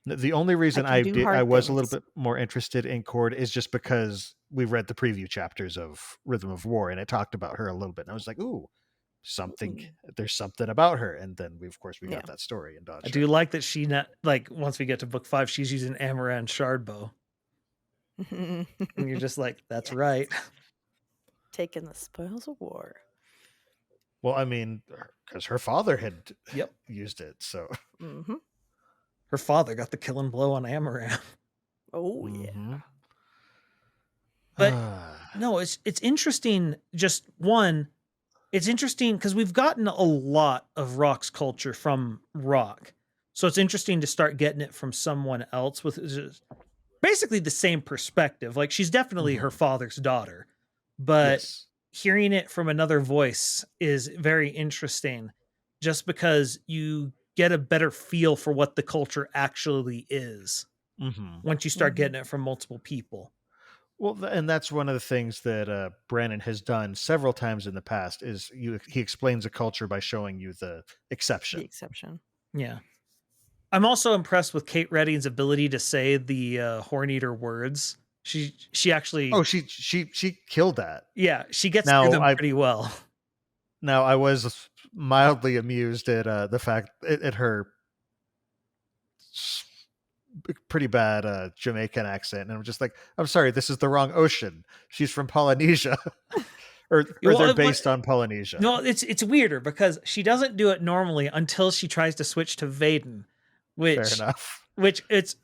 S2: The only reason I was a little bit more interested in Cord is just because we read the preview chapters of Rhythm of War and it talked about her a little bit. And I was like, ooh, there's something about her. And then we got that story in Dawnshard.
S4: I do like that she once we get to book 5, she's using Amaran Shardbow. And you're just like, that's right.
S3: Taking the spoils of war.
S2: Well, I mean, because her father had used it, so.
S4: Her father got the killing blow on Amaran.
S3: Oh, yeah.
S4: But no, it's interesting. Just one, it's interesting because we've gotten a lot of Rock's culture from Rock. So it's interesting to start getting it from someone else with basically the same perspective. She's definitely her father's daughter, but hearing it from another voice is very interesting just because you get a better feel for what the culture actually is once you start getting it from multiple people.
S2: Well, and that's one of the things that Brandon has done several times in the past is he explains a culture by showing you the exception.
S3: The exception.
S4: Yeah. I'm also impressed with Kate Redding's ability to say the Horn Eater words. She actually.
S2: Oh, she killed that.
S4: Yeah, she gets through them pretty well.
S2: Now, I was mildly amused at the fact at her pretty bad Jamaican accent, and I'm just like, I'm sorry, this is the wrong ocean. She's from Polynesia, or they're based on Polynesia.
S4: No, it's weirder because she doesn't do it normally until she tries to switch to Vaden,
S2: fair enough.
S4: Which it's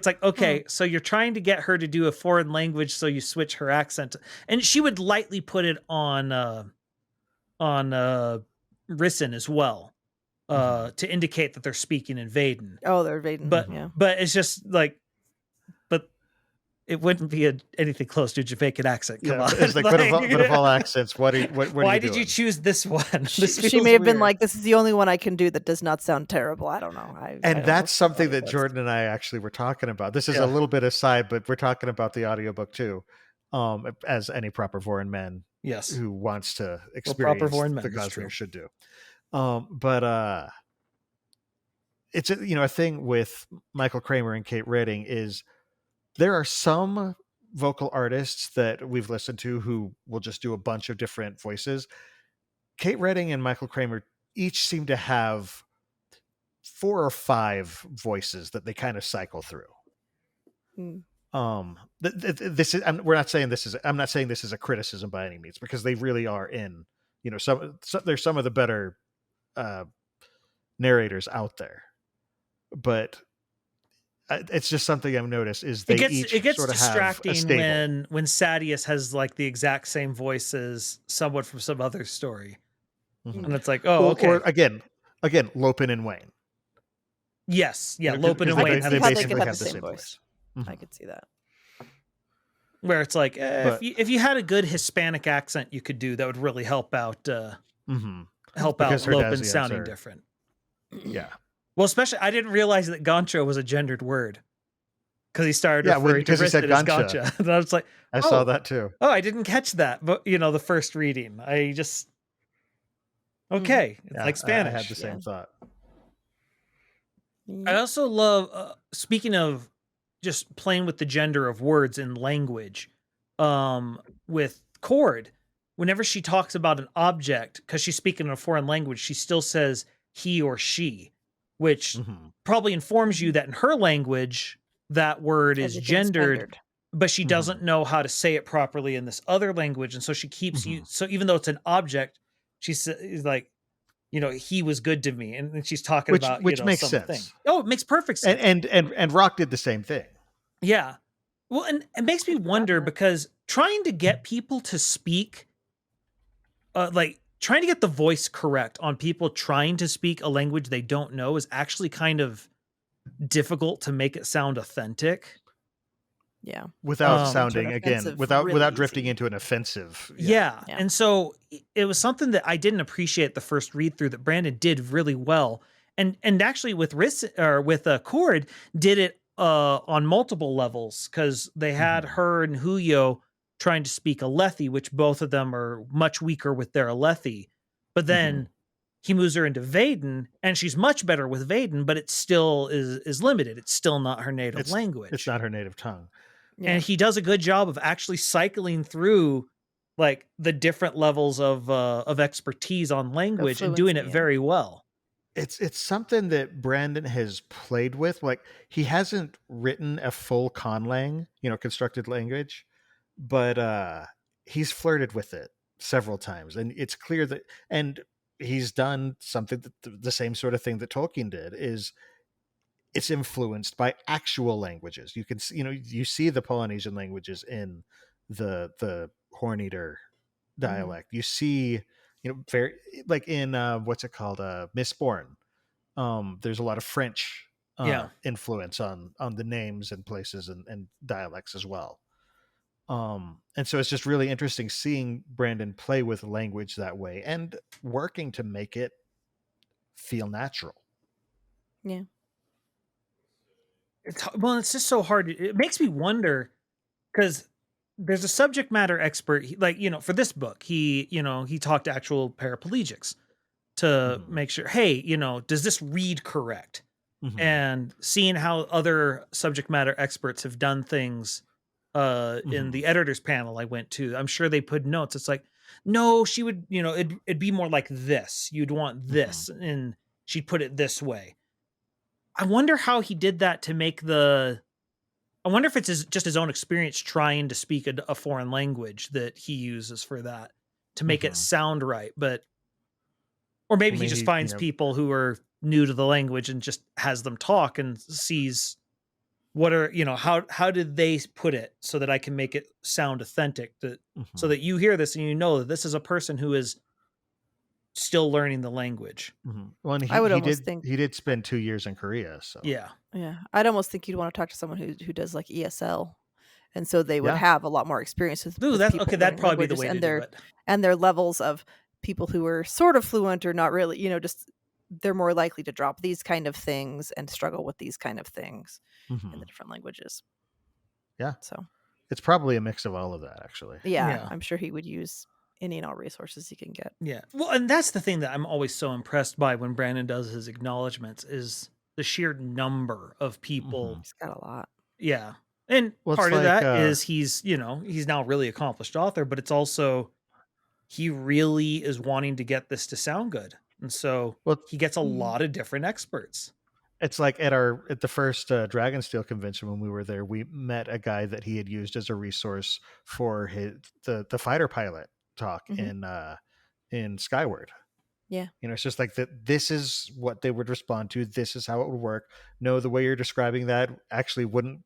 S4: like, okay, so you're trying to get her to do a foreign language, so you switch her accent, and she would lightly put it on Rysn as well, to indicate that they're speaking in Vaden.
S3: Oh, they're Vaden.
S4: But it's just like, but it wouldn't be anything close to a Jamaican accent. Come on,
S2: it's like, but of all accents, what
S4: why did you choose this one?
S3: She may have been like, this is the only one I can do that does not sound terrible. I don't know.
S2: That's something that Jordan and I actually were talking about. This is a little bit aside, but we're talking about the audiobook too, as any proper Vorin man who wants to experience the Cosmere should do. But it's a thing with Michael Kramer and Kate Redding is there are some vocal artists that we've listened to who will just do a bunch of different voices. Kate Redding and Michael Kramer each seem to have 4 or 5 voices that they kind of cycle through. This is, I'm not saying this is a criticism by any means, because they really are in, there's some of the better narrators out there, but it's just something I've noticed is it gets sort of
S4: distracting when Sadeas has like the exact same voice as someone from some other story, and it's like, okay.
S2: Or again, Lopin and Wayne.
S4: Yes, Lopin and Wayne
S3: they basically have the same voice. I could see that.
S4: Where it's like, if you had a good Hispanic accent, you could do that would really help out. Help out Lopin sounding different.
S2: Yeah.
S4: Well, especially, I didn't realize that Gancho was a gendered word because he started referring to
S2: he said
S4: Gancha. And I was like,
S2: I saw that too.
S4: Oh, I didn't catch that, but the first reading, I just it's like Spanish.
S2: I had the same thought.
S4: I also love speaking of just playing with the gender of words in language. With Cord, whenever she talks about an object, because she's speaking in a foreign language, she still says he or she, which probably informs you that in her language, that word is gendered, but she doesn't know how to say it properly in this other language. And so she keeps you. So even though it's an object, she's like, he was good to me. And she's talking about,
S2: which makes
S4: something.
S2: sense.
S4: Oh, it makes perfect sense.
S2: And Rock did the same thing.
S4: Yeah. Well, and it makes me wonder because trying to get people to speak, trying to get the voice correct on people trying to speak a language they don't know is actually kind of difficult to make it sound authentic.
S3: Yeah.
S2: Without sounding, again, without drifting into an offensive.
S4: Yeah. And so it was something that I didn't appreciate the first read through that Brandon did really well. And actually with Cord did it on multiple levels, because they had her and Huyo trying to speak Alethi, which both of them are much weaker with their Alethi. But then he moves her into Vaden, and she's much better with Vaden, but it still is limited. It's still not her native language.
S2: It's not her native tongue.
S4: Yeah. And he does a good job of actually cycling through like the different levels of expertise on language and doing it very well.
S2: It's something that Brandon has played with. Like, he hasn't written a full conlang, constructed language, but he's flirted with it several times, and it's clear that, and he's done something that the same sort of thing that Tolkien did, is it's influenced by actual languages. You can you see the Polynesian languages in the Horn Eater dialect. You see, very like in what's it called, Mistborn. There's a lot of French influence on the names and places and dialects as well. And so it's just really interesting seeing Brandon play with language that way and working to make it feel natural.
S3: Yeah.
S4: It's just so hard. It makes me wonder, because there's a subject matter expert, for this book, he talked to actual paraplegics to make sure, hey, does this read correct? and seeing how other subject matter experts have done things in the editors panel I went to. I'm sure they put notes. It's like, no, she would, it'd be more like this. You'd want this, and she'd put it this way. I wonder how he did that to make I wonder if it's just his own experience trying to speak a foreign language that he uses for that to make it sound right. Or maybe he just finds people who are new to the language and just has them talk and sees what are, how did they put it so that I can make it sound authentic, so that you hear this and you know that this is a person who is still learning the language.
S2: Well, and
S3: I would almost think
S2: he did spend 2 years in Korea. So
S4: yeah.
S3: I'd almost think you'd want to talk to someone who does like ESL. And so they would have a lot more experience with
S4: that's
S3: people
S4: okay. That'd probably be the way to do it.
S3: And their levels of people who are sort of fluent or not really, just they're more likely to drop these kind of things and struggle with these kind of things in the different languages.
S2: Yeah.
S3: So
S2: it's probably a mix of all of that, actually.
S3: Yeah. I'm sure he would use any and all resources he can get.
S4: Yeah. Well, and that's the thing that I'm always so impressed by when Brandon does his acknowledgments is the sheer number of people.
S3: He's got a lot.
S4: Yeah. And part of that is he's now a really accomplished author, but it's also he really is wanting to get this to sound good. And so he gets a lot of different experts.
S2: It's like at the first Dragonsteel convention when we were there, we met a guy that he had used as a resource for the fighter pilot talk in Skyward.
S3: Yeah.
S2: It's just like that. This is what they would respond to. This is how it would work. No, the way you're describing that actually wouldn't,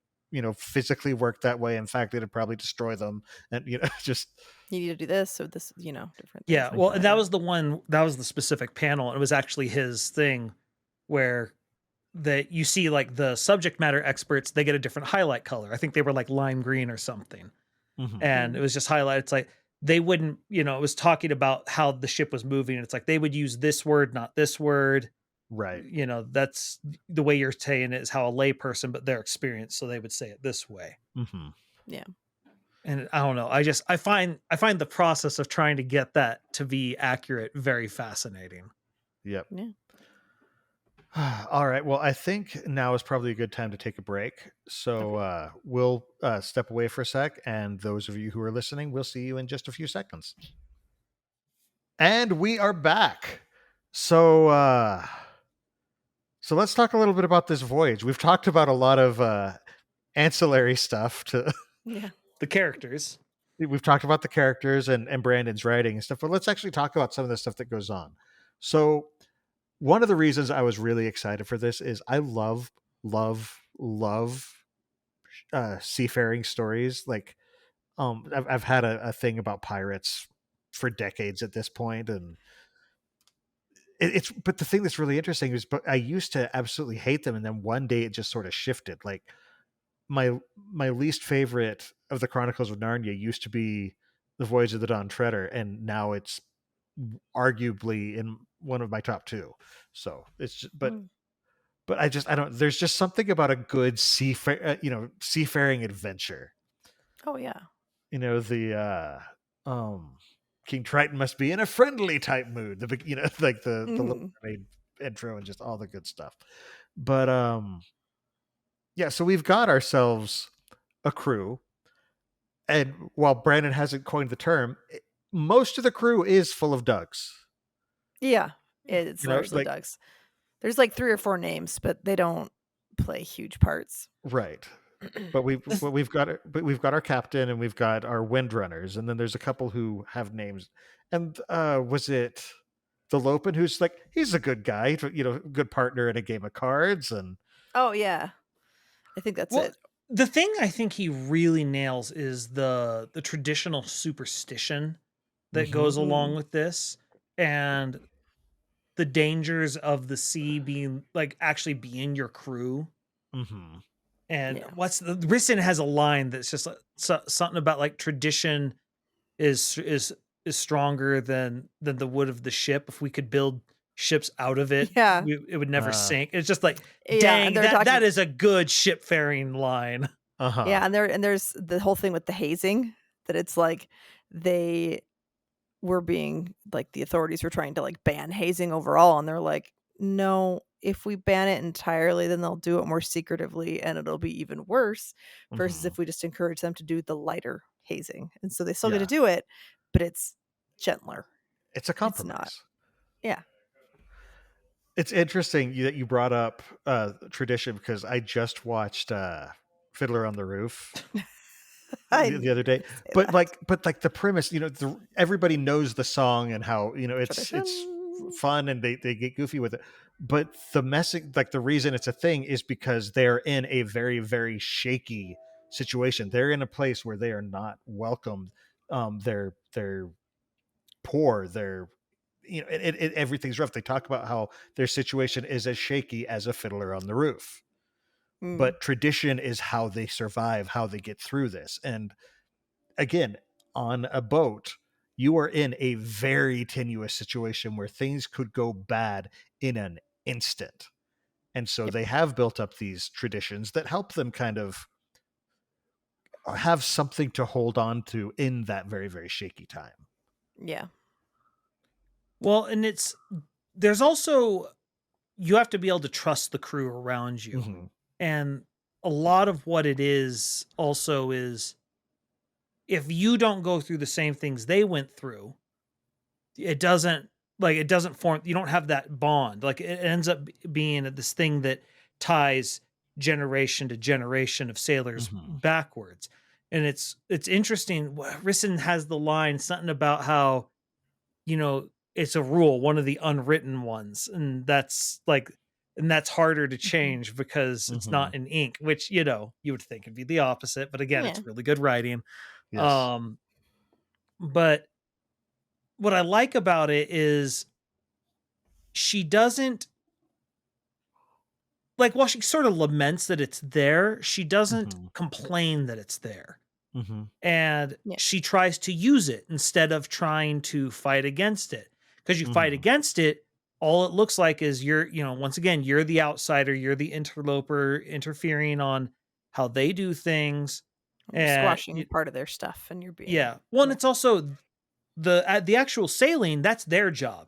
S2: physically work that way. In fact, it'd probably destroy them. And, just.
S3: You need to do this. So this, different.
S4: Yeah. Well, and that was the specific panel. It was actually his thing where that you see like the subject matter experts, they get a different highlight color. I think they were like lime green or something. And it was just highlighted. It's like, they wouldn't, it was talking about how the ship was moving. It's like, they would use this word, not this word.
S2: Right.
S4: That's the way you're saying it is how a layperson, but their experience. So they would say it this way.
S3: Yeah.
S4: And I don't know. I find the process of trying to get that to be accurate very fascinating.
S2: Yep.
S3: Yeah.
S2: All right. Well, I think now is probably a good time to take a break. So we'll step away for a sec. And those of you who are listening, we'll see you in just a few seconds. And we are back. So let's talk a little bit about this voyage. We've talked about a lot of ancillary stuff to
S4: the characters.
S2: We've talked about the characters and Brandon's writing and stuff, but let's actually talk about some of the stuff that goes on. So one of the reasons I was really excited for this is I love seafaring stories. Like, I've had a thing about pirates for decades at this point, and but the thing that's really interesting is, but I used to absolutely hate them, and then one day it just sort of shifted. Like my least favorite of the Chronicles of Narnia used to be The Voyage of the Dawn Treader, and now it's arguably in one of my top 2. So it's just, but I don't. There's just something about a good seafaring adventure.
S3: Oh yeah.
S2: The King Triton must be in a friendly type mood. Like the Little Mermaid intro and just all the good stuff. But so we've got ourselves a crew, and while Brandon hasn't coined the term, most of the crew is full of Dougs.
S3: Yeah, it's largely Dougs. There's like 3 or 4 names, but they don't play huge parts.
S2: Right. But we've got our captain and we've got our windrunners, and then there's a couple who have names. And was it the Lopen who's like, he's a good guy, good partner in a game of cards? And
S3: oh yeah, I think that's it.
S4: The thing I think he really nails is the traditional superstition that goes along with this, and the dangers of the sea being like actually being your crew. And Rysn has a line that's just something about like tradition is stronger than the wood of the ship. If we could build ships out of it, it would never sink. It's just like, dang, that is a good shipfaring line.
S3: Yeah, and there's the whole thing with the hazing, that it's like they were being like, the authorities were trying to like ban hazing overall, and they're like, no, if we ban it entirely, then they'll do it more secretively and it'll be even worse versus if we just encourage them to do the lighter hazing. And so they still get to do it, but it's gentler.
S2: It's a compromise.
S3: It's not. Yeah.
S2: It's interesting that you brought up tradition because I just watched Fiddler on the Roof the other day. But the premise, everybody knows the song and how, it's fun and they get goofy with it. But the message, the reason it's a thing is because they're in a very, very shaky situation. They're in a place where they are not welcomed. They're poor. They're everything's rough. They talk about how their situation is as shaky as a fiddler on the roof. But tradition is how they survive, how they get through this. And again, on a boat, you are in a very tenuous situation where things could go bad in an instant. And so they have built up these traditions that help them kind of have something to hold on to in that very, very shaky time.
S3: Yeah.
S4: Well, and there's also, you have to be able to trust the crew around you. And a lot of what it is also is, if you don't go through the same things they went through, it doesn't form, you don't have that bond. Like, it ends up being this thing that ties generation to generation of sailors backwards. And it's interesting. Rysn has the line, something about how, it's a rule, one of the unwritten ones. And that's harder to change because it's not in ink, which, you would think it'd be the opposite. But again, it's really good writing. Yes. But what I like about it is she doesn't, while she sort of laments that it's there, she doesn't complain that it's there. And she tries to use it instead of trying to fight against it. Because you fight against it, all it looks like is once again, you're the outsider, you're the interloper interfering on how they do things. And
S3: squashing part of their stuff, and you're being...
S4: Yeah. Well, and it's also the actual sailing, that's their job.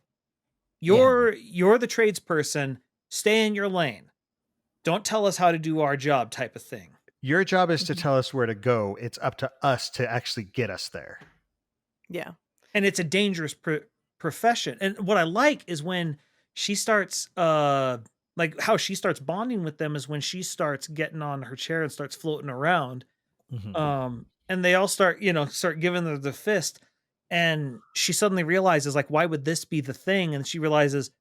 S4: You're the tradesperson, stay in your lane. Don't tell us how to do our job, type of thing.
S2: Your job is to tell us where to go. It's up to us to actually get us there.
S3: Yeah.
S4: And it's a dangerous profession. And what I like is when she starts, how she starts bonding with them is when she starts getting on her chair and starts floating around. And they all start giving her the fist. And she suddenly realizes, why would this be the thing? And she realizes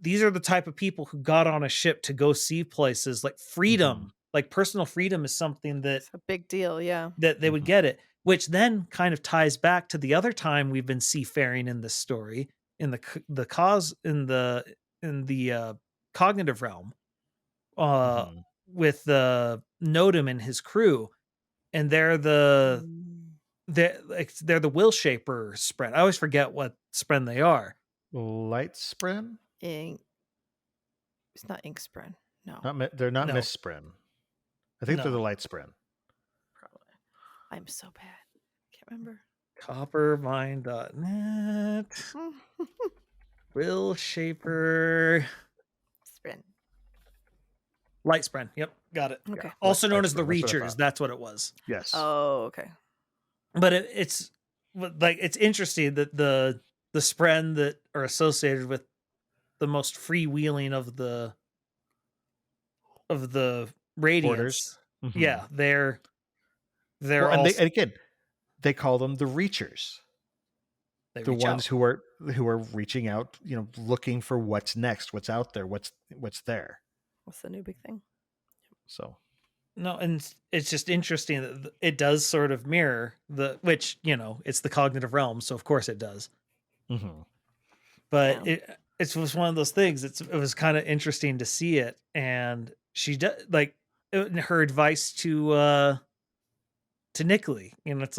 S4: these are the type of people who got on a ship to go see places. Like freedom, personal freedom is something that...
S3: It's a big deal, yeah.
S4: That they would get it, which then kind of ties back to the other time we've been seafaring in this story, in the cognitive realm, with Nodum and his crew, and they're the will shaper spren. I always forget what spren they are.
S2: Light spren?
S3: It's not ink spren. No.
S2: They're not Miss Spren. I think they're the light spren.
S3: Probably. I'm so bad. Can't remember.
S4: Coppermine.net. Will shaper.
S3: Spren.
S4: Light spren. Yep. Got it.
S3: Okay.
S4: Also known as the Reachers. That's what it was.
S2: Yes.
S3: Oh, okay.
S4: But it's interesting that the spren that are associated with the most freewheeling of the Radiants. Yeah, they're
S2: and again, they call them the Reachers. The ones who are reaching out, looking for what's next, what's out there, what's there.
S3: What's the new big thing?
S2: So
S4: no, and it's just interesting that it does sort of mirror which it's the cognitive realm, so of course it does. But it was one of those things. It was kind of interesting to see it, and she does her advice to Nickley, it's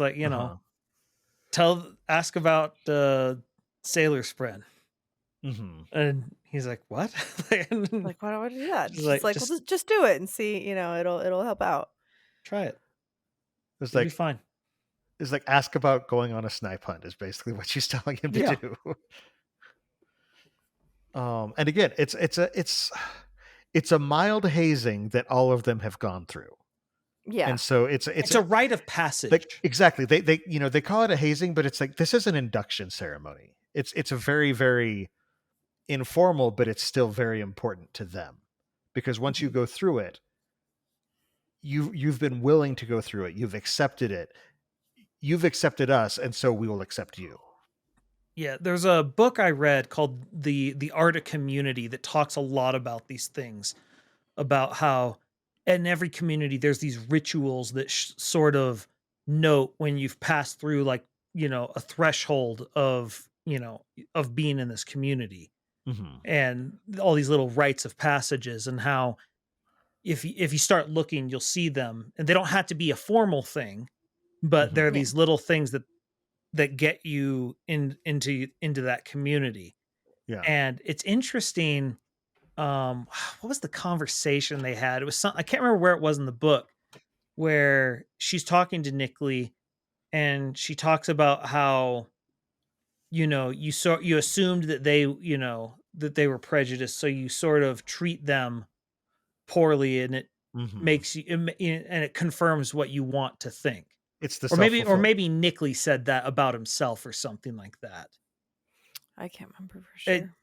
S4: ask about Sailor Spren. And he's like, what?
S3: Why do I do that? She's like, well, just do it and see, it'll help out.
S4: Try it.
S2: It'll
S4: be fine.
S2: It's ask about going on a snipe hunt is basically what she's telling him to do. And again, it's a mild hazing that all of them have gone through.
S3: Yeah.
S2: And so it's
S4: a rite of passage.
S2: Exactly. They call it a hazing, but it's like, this is an induction ceremony. It's a very, very informal, but it's still very important to them, because once you go through it, you've been willing to go through it. You've accepted it. You've accepted us, and so we will accept you.
S4: Yeah, there's a book I read called The Art of Community that talks a lot about these things, about how in every community there's these rituals that sort of note when you've passed through, like, a threshold of, of being in this community.
S2: Mm-hmm.
S4: And all these little rites of passages, and how if you start looking, you'll see them, and they don't have to be a formal thing, but there are these little things that get you into that community.
S2: Yeah.
S4: And it's interesting. What was the conversation they had? It was I can't remember where it was in the book, where she's talking to Nickley, and she talks about how, you assumed that they were prejudiced, so you sort of treat them poorly, and it makes you, and it confirms what you want to think.
S2: It's the
S4: or maybe Nickley said that about himself or something like that.
S3: I can't remember for sure.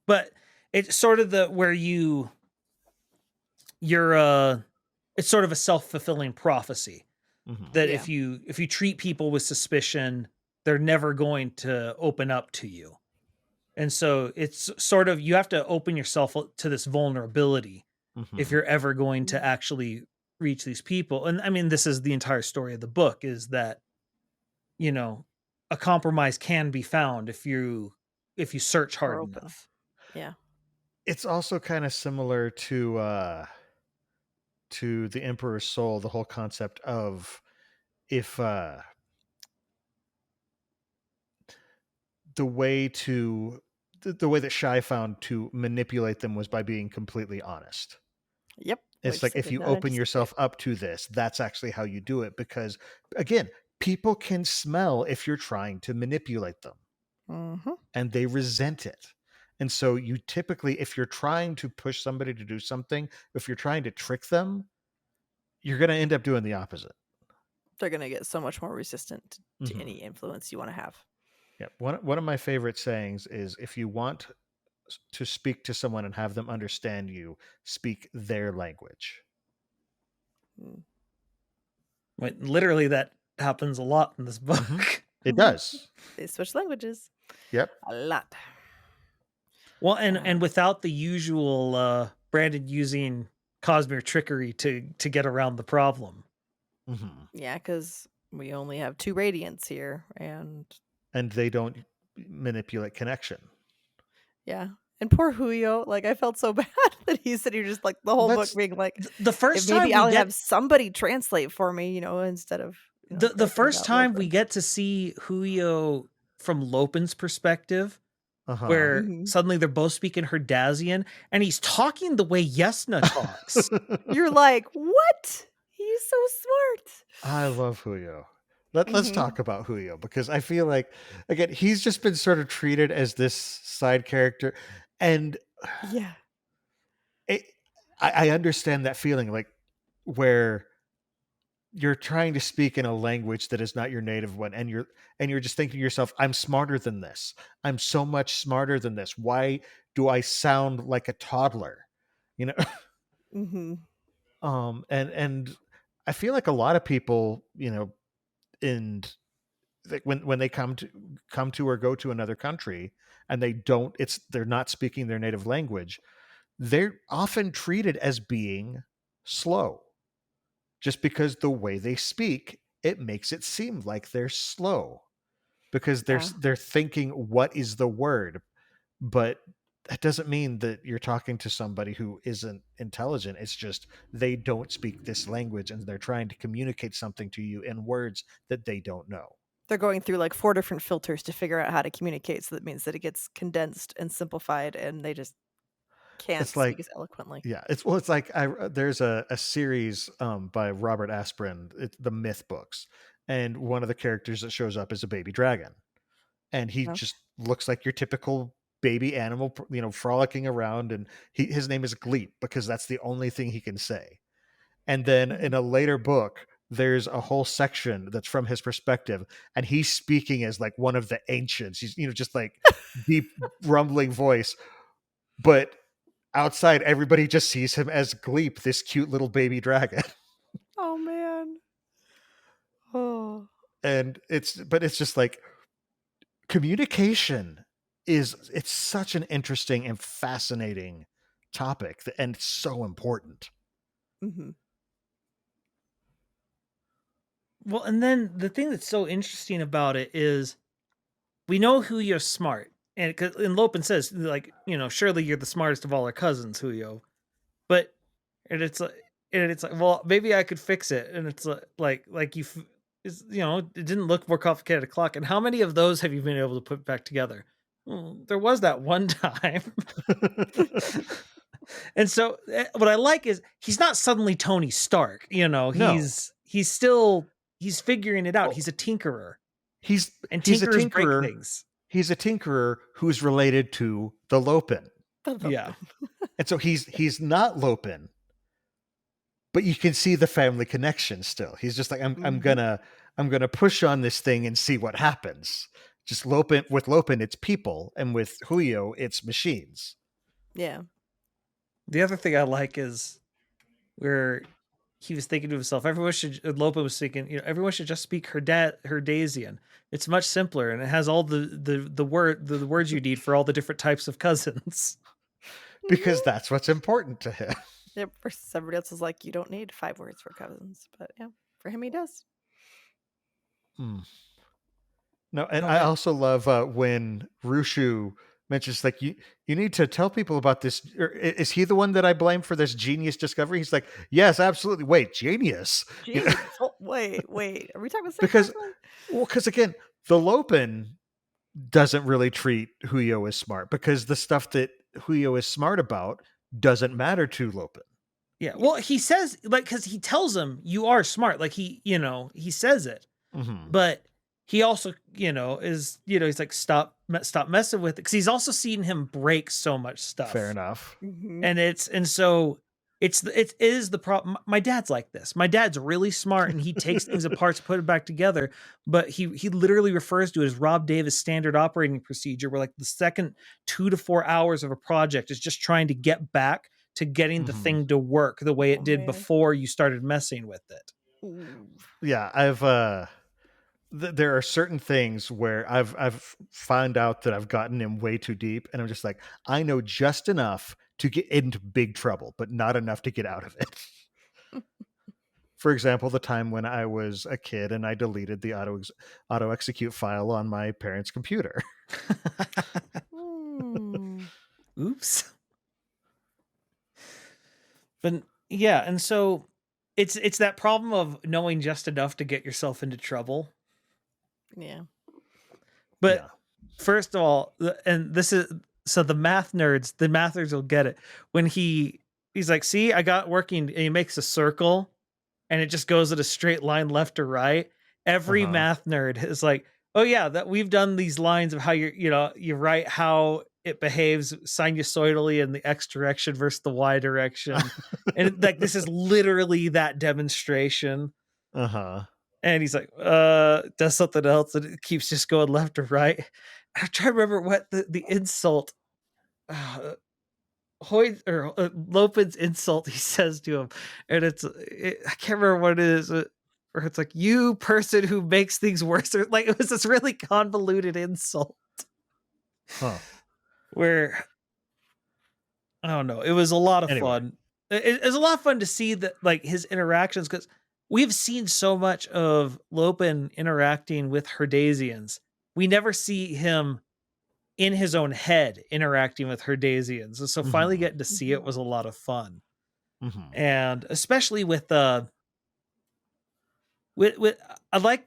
S4: But it's sort of where you're it's sort of a self-fulfilling prophecy, that if you treat people with suspicion, they're never going to open up to you. And so it's sort of, you have to open yourself to this vulnerability if you're ever going to actually reach these people. And I mean, this is the entire story of the book, is that, a compromise can be found if you search hard enough.
S3: Yeah.
S2: It's also kind of similar to The Emperor's Soul, the whole concept of, if the way that Shai found to manipulate them was by being completely honest.
S3: Yep.
S2: It's like, if you open yourself up to this, that's actually how you do it. Because again, people can smell if you're trying to manipulate them, and they resent it. And so you typically, if you're trying to push somebody to do something, if you're trying to trick them, you're going to end up doing the opposite.
S3: They're going to get so much more resistant to any influence you want to have.
S2: Yeah. One of my favorite sayings is, if you want to speak to someone and have them understand you, speak their language.
S4: Literally, that happens a lot in this book.
S2: It does.
S3: They switch languages.
S2: Yep.
S3: A lot.
S4: Well, and without the usual Brandon using Cosmere trickery to get around the problem.
S3: Yeah, because we only have 2 radiants here, and
S2: they don't manipulate connection.
S3: Yeah. And poor Huyo, like, I felt so bad that he's sitting here just like the whole book being like,
S4: the first time
S3: maybe I'll have somebody translate for me, instead of
S4: the first time we get to see Huyo from Lopin's perspective, where suddenly they're both speaking Herdazian, and he's talking the way Yesna talks.
S3: You're like, what? He's so smart.
S2: I love Huyo. Let's talk about Huyo, because I feel like, again, he's just been sort of treated as this side character. And
S3: yeah,
S2: I understand that feeling, like, where you're trying to speak in a language that is not your native one, and you're just thinking to yourself, I'm smarter than this. I'm so much smarter than this. Why do I sound like a toddler? And I feel like a lot of people, and like when they come to or go to another country, and they're not speaking their native language, they're often treated as being slow, just because the way they speak, it makes it seem like they're slow, because they're thinking, what is the word? But that doesn't mean that you're talking to somebody who isn't intelligent. It's just they don't speak this language, and they're trying to communicate something to you in words that they don't know.
S3: They're going through like 4 different filters to figure out how to communicate. So that means that it gets condensed and simplified, and they just can't speak as eloquently.
S2: Yeah. It's like there's a series by Robert Asprin, the Myth books. And one of the characters that shows up is a baby dragon. And he just looks like your typical baby animal, frolicking around, and his name is Gleep because that's the only thing he can say. And then in a later book, there's a whole section that's from his perspective, and he's speaking as like one of the ancients. He's, just like deep rumbling voice, but outside everybody just sees him as Gleep, this cute little baby dragon.
S3: Oh man. Oh.
S2: And it's just like communication it's such an interesting and fascinating topic, and it's so important.
S3: Mm-hmm.
S4: Well, and then the thing that's so interesting about it is we know Huyo's smart. And Lopen says, like, surely you're the smartest of all our cousins, Huyo. But it's like, well, maybe I could fix it. And it's like it didn't look more complicated a clock. And how many of those have you been able to put back together? Well, there was that one time. And so what I like is he's not suddenly Tony Stark, he's figuring it out.
S2: Well,
S4: he's a tinkerer.
S2: He's a tinkerer.
S4: Break things.
S2: He's a tinkerer who's related to the Lopen.
S4: Yeah.
S2: And so he's not Lopen, but you can see the family connection still. He's just like, I'm gonna push on this thing and see what happens. Just with Lopen, it's people, and with Huyo, it's machines.
S3: Yeah.
S4: The other thing I like is where he was thinking to himself, Lopen was thinking, everyone should just speak Herdasian. It's much simpler, and it has all the words you need for all the different types of cousins.
S2: Because that's what's important to him.
S3: Yep. For everybody else is like, you don't need 5 words for cousins, but yeah, for him he does.
S2: No, and I also love when Rushu mentions, like, you need to tell people about this. Is he the one that I blame for this genius discovery? He's like, yes, absolutely. Wait, genius?
S3: Genius. Wait. Are we talking about
S2: because again, the Lopen doesn't really treat Huyo as smart, because the stuff that Huyo is smart about doesn't matter to Lopen.
S4: Yeah. Well, he says, like, because he tells him you are smart. Like he says it, but he also, is, he's like, stop messing with it. Cause he's also seen him break so much stuff.
S2: Fair enough.
S3: Mm-hmm.
S4: And so it is the problem. My dad's like this. My dad's really smart, and he takes things apart to put it back together. But he literally refers to it as Rob Davis standard operating procedure, where like the second 2 to 4 hours of a project is just trying to get back to getting the thing to work the way it did before you started messing with it.
S2: Yeah, I've there are certain things where I've found out that I've gotten in way too deep, and I'm just like, I know just enough to get into big trouble, but not enough to get out of it. For example, the time when I was a kid and I deleted the auto execute file on my parents' computer.
S4: Oops. But yeah, and so it's that problem of knowing just enough to get yourself into trouble.
S3: Yeah.
S4: But first of all, and this is, so the math nerds will get it. When he's like, see, I got working, and he makes a circle and it just goes in a straight line left or right. Every math nerd is like, oh yeah, that we've done these lines of how you write how it behaves sinusoidally in the X direction versus the Y direction. And like, this is literally that demonstration. And he's like, does something else, and it keeps just going left or right. I'm trying to remember what the insult, Lopen's insult he says to him, and I can't remember what it is, or it's like, you person who makes things worse, or like, it was this really convoluted insult. Where, I don't know, it was a lot of fun. It was a lot of fun to see that, like, his interactions, because we've seen so much of Lopen interacting with Herdasians. We never see him in his own head interacting with Herdasians. And so finally getting to see it was a lot of fun. And especially with I like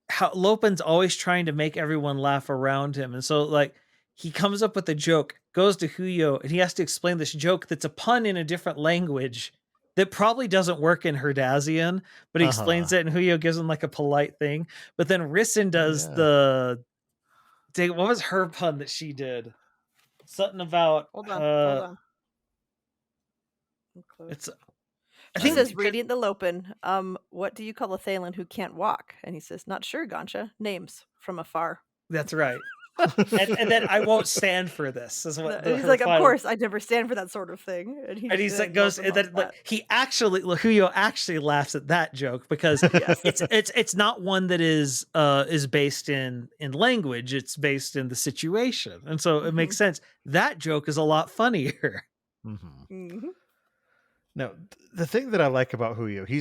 S4: how Lopen's always trying to make everyone laugh around him. And so, like, he comes up with a joke, goes to Huyo, and he has to explain this joke that's a pun in a different language that probably doesn't work in Herdasian, but he explains it, and Huyo gives him like a polite thing. But then Rysn does what was her pun that she did? something about
S3: Hold on.
S4: It's
S3: I think it says Radiant the Lopen. What do you call a Thalen who can't walk? And he says, not sure, Gansha. Names from afar.
S4: That's right. and then I won't stand for this. Is what
S3: He's like, of course, I never stand for that sort of thing. And
S4: he's like goes, and then like he actually, Huyo actually laughs at that joke because it's not one that is based in language. It's based in the situation, and so it makes sense. That joke is a lot funnier.
S2: Now, the thing that I like about Huyo, he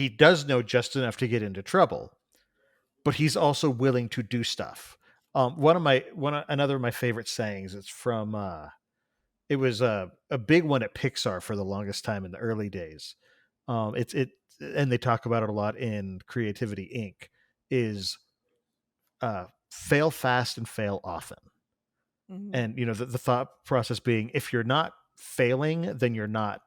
S2: does know just enough to get into trouble, but he's also willing to do stuff. Another of my favorite sayings. It's from it was a big one at Pixar for the longest time in the early days. And they talk about it a lot in Creativity Inc. Is fail fast and fail often. And the thought process being, if you're not failing, then you're not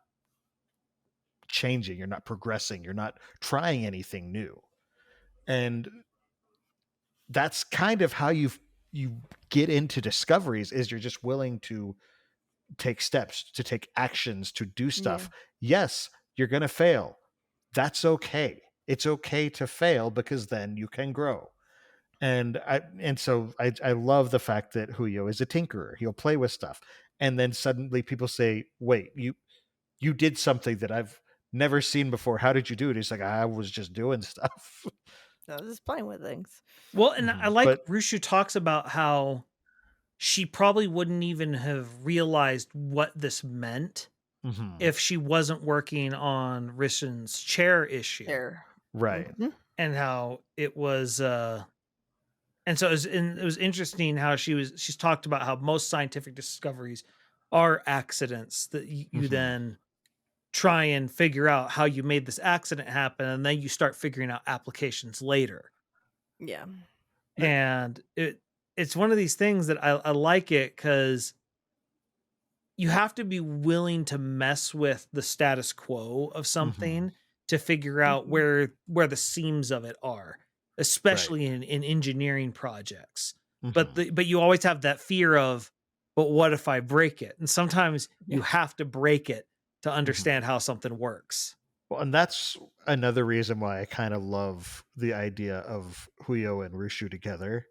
S2: changing, you're not progressing, you're not trying anything new. And that's kind of how you get into discoveries, is you're just willing to take steps, to take actions, to do stuff. Yes, you're going to fail. That's okay. It's okay to fail, because then you can grow. And so I love the fact that Huyo is a tinkerer. He'll play with stuff. And then suddenly people say, wait, you did something that I've never seen before. How did you do it? He's like, I was just doing stuff.
S3: I was just playing with things.
S4: Well, and I like Rushu talks about how she probably wouldn't even have realized what this meant if she wasn't working on Rysn's chair issue.
S2: Right.
S4: And how it was... And so it was interesting how she's talked about how most scientific discoveries are accidents that you then try and figure out how you made this accident happen, and then you start figuring out applications later.
S3: Yeah.
S4: And it's one of these things that I like it because you have to be willing to mess with the status quo of something to figure out where the seams of it are. Especially in engineering projects, but you always have that fear of, but what if I break it? And sometimes you have to break it to understand how something works.
S2: Well, and that's another reason why I kind of love the idea of Huyo and Rushu together,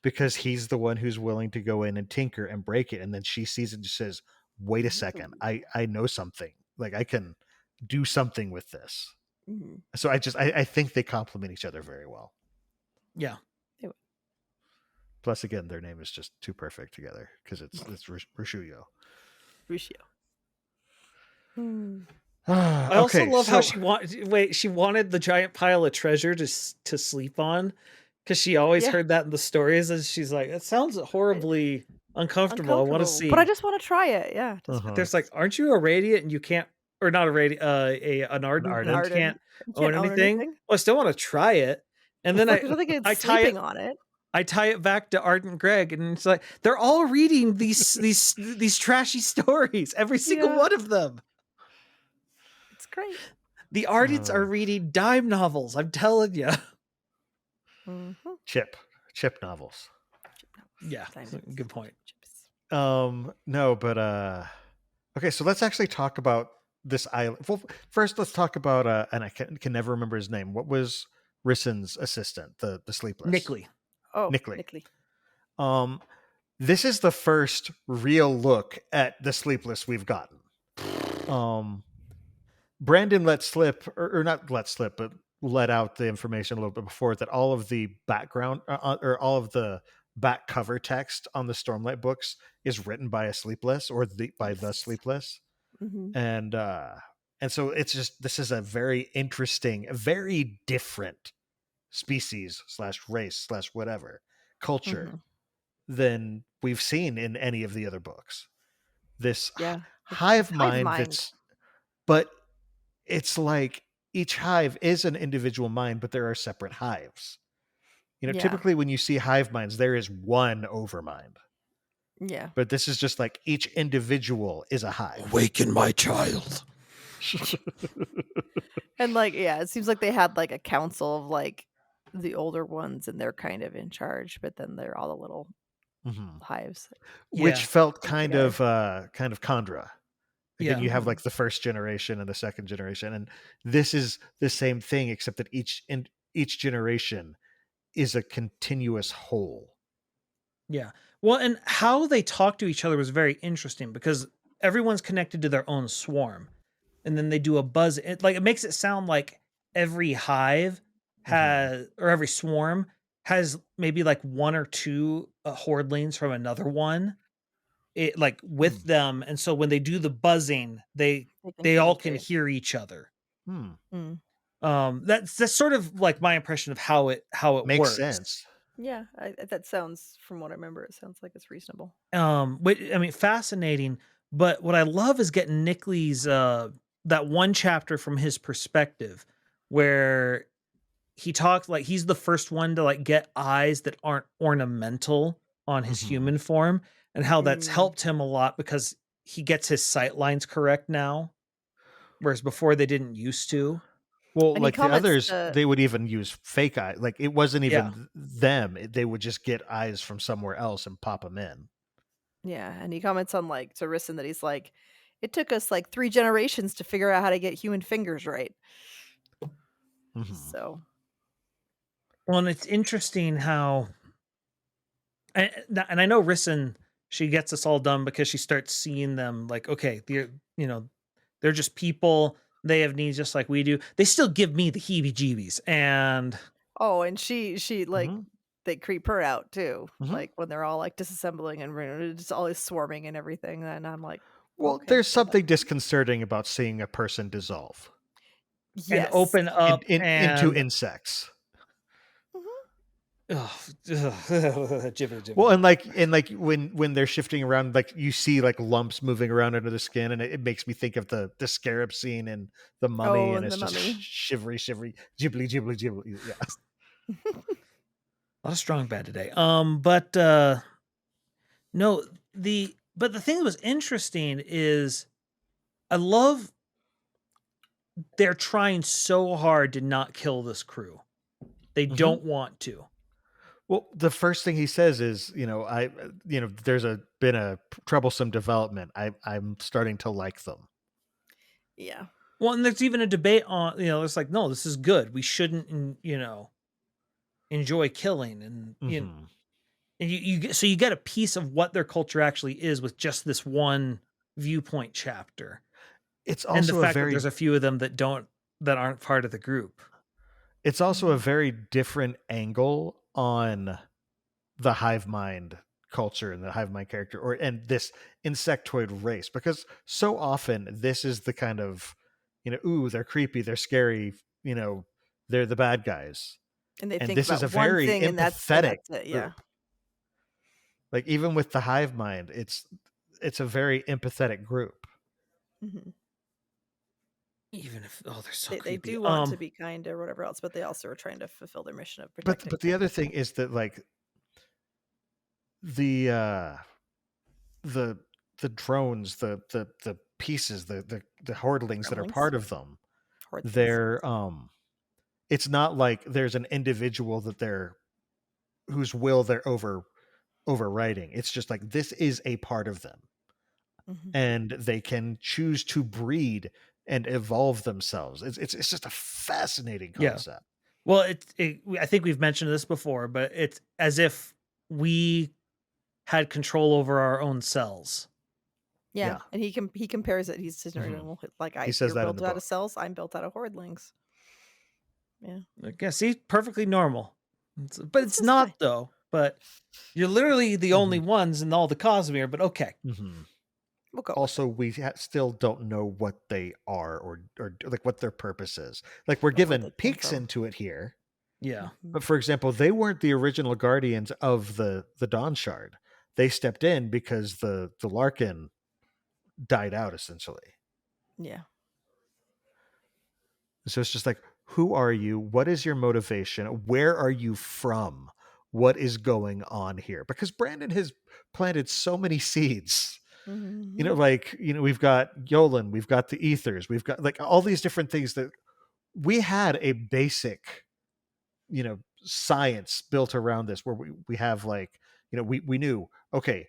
S2: because he's the one who's willing to go in and tinker and break it, and then she sees it and just says, "Wait a second, I know something. Like, I can do something with this." So I think they complement each other very well.
S4: Yeah.
S2: Plus, again, their name is just too perfect together, because it's Rushuyo.
S4: I also love how she wanted the giant pile of treasure to sleep on, because she always heard that in the stories, and she's like, it sounds horribly uncomfortable. I want to see,
S3: but I just want to try it. Yeah.
S4: There's like, aren't you a radiant and you can't, or not a radiant, an ardent can't own anything? Well, I still want to try it. And then I tie it back to Ardent Greg, and it's like, they're all reading these trashy stories, every single one of them.
S3: It's great.
S4: The Ardents are reading dime novels, I'm telling you.
S2: Chip novels.
S4: Yeah, good point.
S2: No, but okay, so let's actually talk about this island. Well, first let's talk about and I can never remember his name. What was Rysn's assistant, the sleepless?
S4: Nickley.
S3: Oh,
S2: Nickley. This is the first real look at the sleepless we've gotten. Brandon let slip, or not let slip, but let out the information a little bit before, that all of the background or all of the back cover text on the Stormlight books is written by a sleepless, or by the sleepless. And so it's just, this is a very interesting, very different species / race / whatever culture than we've seen in any of the other books. This hive mind. But it's like each hive is an individual mind, but there are separate hives. Typically when you see hive minds, there is one overmind.
S3: Yeah.
S2: But this is just like each individual is a hive.
S5: Awaken my child.
S3: And it seems like they had like a council of like the older ones, and they're kind of in charge, but then they're all the little hives.
S2: Which
S4: Yeah.
S2: felt
S3: Come
S2: kind
S3: together.
S2: of Khandra. Again,
S4: Yeah.
S2: you have like the first generation and the second generation, and this is the same thing, except that each generation is a continuous whole.
S4: Yeah. Well, and how they talk to each other was very interesting because everyone's connected to their own swarm. And then they do a buzz. It makes it sound like every hive has, or every swarm has maybe like one or two hordlings from another one. It like with them, and so when they do the buzzing, they all can
S3: communicate.
S4: hear each other.
S3: Mm.
S4: That's sort of like my impression of how it
S2: Makes
S4: works.
S2: sense.
S3: Yeah, that sounds, from what I remember, it sounds like it's reasonable.
S4: But I mean, fascinating. But what I love is getting Nickley's that one chapter from his perspective, where he talks like he's the first one to like get eyes that aren't ornamental on his human form, and how that's helped him a lot because he gets his sight lines correct now, whereas before they didn't used to.
S2: Well,
S3: And
S2: like the others, they would even use fake eye. Like it wasn't even them. They would just get eyes from somewhere else and pop them in.
S3: Yeah, and he comments on like to Rysn that he's like, it took us like 3 generations to figure out how to get human fingers right. So,
S4: well, and it's interesting how, and I know Rysn, she gets us all done because she starts seeing them like, okay, they're just people. They have needs just like we do. They still give me the heebie-jeebies, and
S3: and she like they creep her out too. Like when they're all like disassembling and just always swarming and everything. And I'm like,
S2: well,
S3: okay,
S2: there's something disconcerting about seeing a person dissolve.
S3: Yes.
S4: And open up
S2: into insects.
S4: Jibber.
S2: Well, and like when they're shifting around, like you see like lumps moving around under the skin, and it makes me think of the scarab scene in The Mummy, and it's just shivery, jibbly. Yeah.
S4: A lot of strong bad today. But no, the thing that was interesting is I love they're trying so hard to not kill this crew. They don't want to.
S2: Well, the first thing he says is, there's been a troublesome development. I'm starting to like them.
S3: Yeah.
S4: Well, and there's even a debate on, it's like, no, this is good. We shouldn't, enjoy killing, and and you get a piece of what their culture actually is with just this one viewpoint chapter.
S2: It's also
S4: and the fact that there's a few of them that aren't part of the group.
S2: It's also a very different angle on the hive mind culture and the hive mind character, and this insectoid race, because so often this is the kind of, ooh, they're creepy, they're scary, they're the bad guys,
S3: and they think
S2: this
S3: about
S2: is a
S3: one
S2: very
S3: thing,
S2: empathetic
S3: and that's it, yeah.
S2: group. Like even with the hive mind, it's a very empathetic group.
S4: Even if they're so
S3: they
S4: creepy.
S3: do want to be kind or whatever else, but they also are trying to fulfill their mission of protecting.
S2: But the other thing is that like the drones, the pieces, the hordlings that are part of them, they're it's not like there's an individual that whose will they're overriding. It's just like this is a part of them, and they can choose to breed and evolve themselves. It's just a fascinating concept.
S4: Yeah. Well, I think we've mentioned this before, but it's as if we had control over our own cells.
S3: Yeah. And he compares it. He's just like, he says that built out of cells. I'm built out of hordlings. Yeah.
S4: Okay, see, perfectly normal. But it's not fine, though. But you're literally the only ones in all the Cosmere. But okay.
S3: We'll go.
S2: Also, we still don't know what they are or like what their purpose is. Like we're given peeks into it here.
S4: Yeah.
S2: But for example, they weren't the original guardians of the Dawnshard. They stepped in because the Larkin died out, essentially.
S3: Yeah.
S2: So it's just like, who are you? What is your motivation? Where are you from? What is going on here? Because Brandon has planted so many seeds. We've got Yolan, we've got the Ethers, we've got like all these different things that we had a basic, science built around this, where we have like, we knew, okay,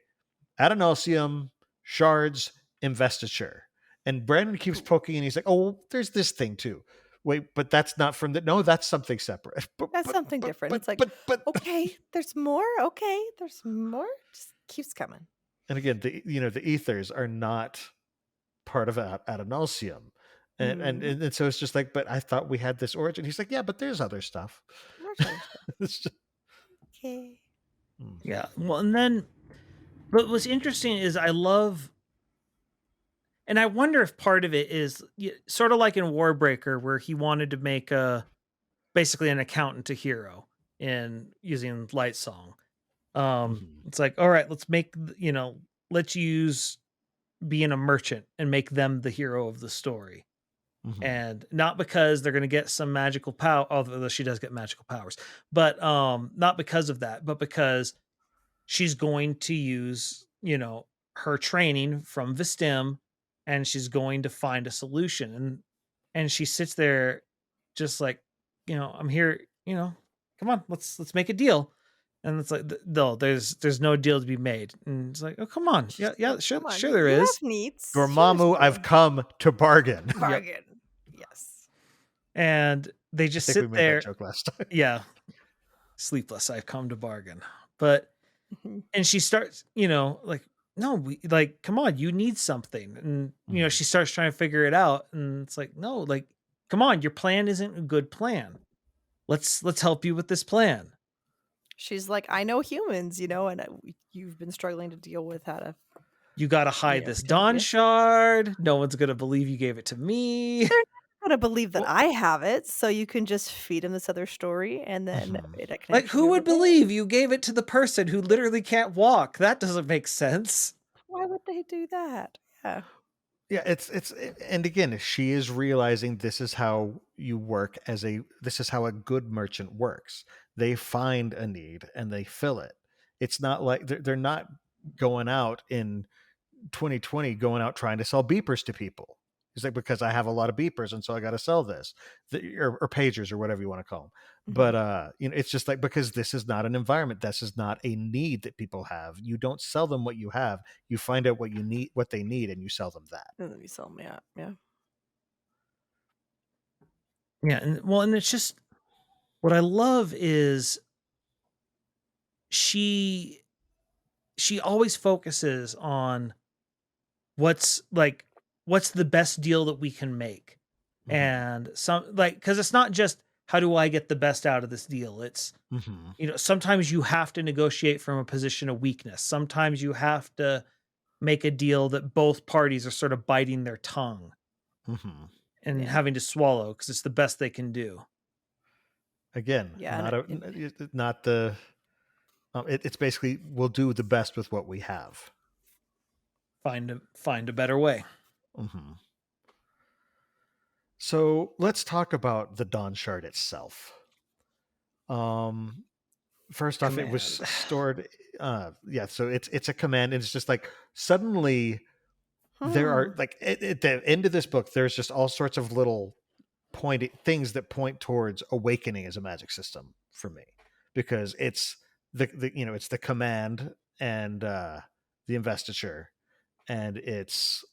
S2: Adonalsium, shards, investiture. And Brandon keeps poking and he's like, oh, well, there's this thing too. Wait, but that's not from the, no, that's something separate.
S3: That's something different. It's like, okay, there's more. Okay, there's more. Just keeps coming.
S2: And again, the ethers are not part of Adonalsium. And so it's just like, but I thought we had this origin. He's like, yeah, but there's other stuff. It's just,
S3: okay.
S4: Yeah. Well, and then, but what's interesting is I love, and I wonder if part of it is sort of like in Warbreaker, where he wanted to make basically an accountant a hero in using Light Song. It's like, all right, let's make, let's use being a merchant and make them the hero of the story. And not because they're going to get some magical power, although she does get magical powers, but not because of that, but because she's going to use, her training from Vistim, and she's going to find a solution. And she sits there just like, I'm here, come on, let's make a deal. And it's like, no, there's no deal to be made. And it's like, oh, come on. Yeah, sure there is.
S2: Dormammu, I've come to bargain.
S3: Bargain. Yes.
S4: And they just sit
S2: we made
S4: there.
S2: That joke last time.
S4: Yeah. Sleepless, I've come to bargain. But, and she starts, like, no, come on, you need something. And, she starts trying to figure it out. And it's like, no, like, come on, your plan isn't a good plan. Let's help you with this plan.
S3: She's like, I know humans, and you've been struggling to deal with how to.
S4: You got to hide this Dawnshard. No one's going to believe you gave it to me.
S3: They're not going to believe that I have it. So you can just feed them this other story. And then
S4: like, who would believe you gave it to the person who literally can't walk? That doesn't make sense.
S3: Why would they do that? Yeah.
S2: Yeah, it's and again, she is realizing this is how you work this is how a good merchant works. They find a need and they fill it. It's not like they're not going out in 2020 trying to sell beepers to people. It's like, because I have a lot of beepers and so I got to sell this, or pagers or whatever you want to call them. But it's just like, because this is not an environment, this is not a need that people have. You don't sell them what you have. You find out what they need, and you sell them that.
S3: And then you sell them, yeah.
S4: And it's just, what I love is she always focuses on what's the best deal that we can make. And because it's not just, how do I get the best out of this deal? It's, sometimes you have to negotiate from a position of weakness. Sometimes you have to make a deal that both parties are sort of biting their tongue and having to swallow, because it's the best they can do.
S2: Again, it's basically, we'll do the best with what we have.
S4: Find a better way.
S2: So let's talk about the Dawnshard itself. First off, it was stored. So it's a command, and it's just like, suddenly there are, like, at the end of this book, there's just all sorts of little things that point towards awakening as a magic system for me, because it's it's the command and the investiture, and it's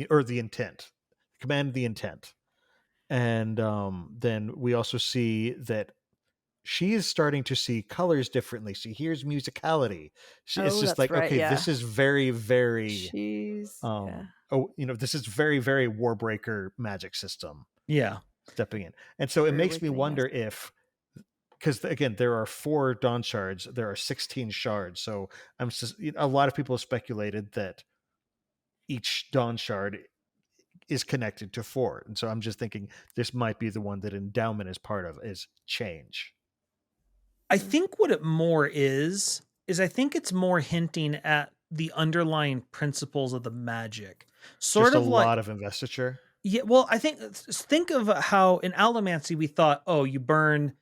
S2: or the intent, command, the intent. And then we also see that she is starting to see colors differently. She hears musicality. It's just like, right, okay, this is very, very, this is very, very Warbreaker magic system.
S4: Yeah.
S2: Stepping in. And so it makes me wonder if, because again, there are 4 Dawnshards, there are 16 shards. So a lot of people have speculated that each Dawnshard is connected to 4. And so I'm just thinking this might be the one that endowment is part of, is change.
S4: I think what it more is I think it's more hinting at the underlying principles of the magic. Sort
S2: just
S4: of
S2: a
S4: like,
S2: lot of investiture.
S4: Yeah, well, I think of how in Allomancy we thought, oh, you burn,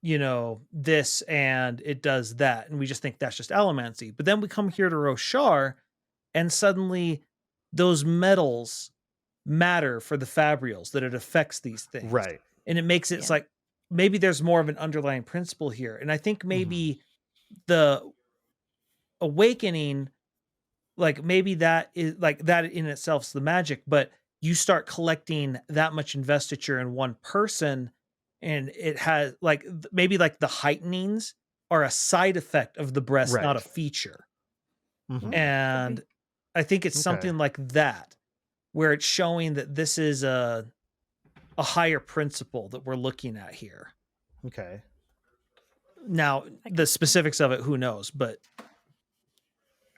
S4: this and it does that. And we just think that's just Allomancy. But then we come here to Roshar, and suddenly those metals matter for the Fabrials, that it affects these things.
S2: Right.
S4: And it makes it, it's like, maybe there's more of an underlying principle here. And I think maybe the awakening, like maybe that is like that in itself is the magic, but you start collecting that much investiture in one person, and it has like maybe like the heightenings are a side effect of the breast, not a feature. And I think it's something like that, where it's showing that this is a higher principle that we're looking at here.
S2: Okay.
S4: Now, the specifics of it, who knows? But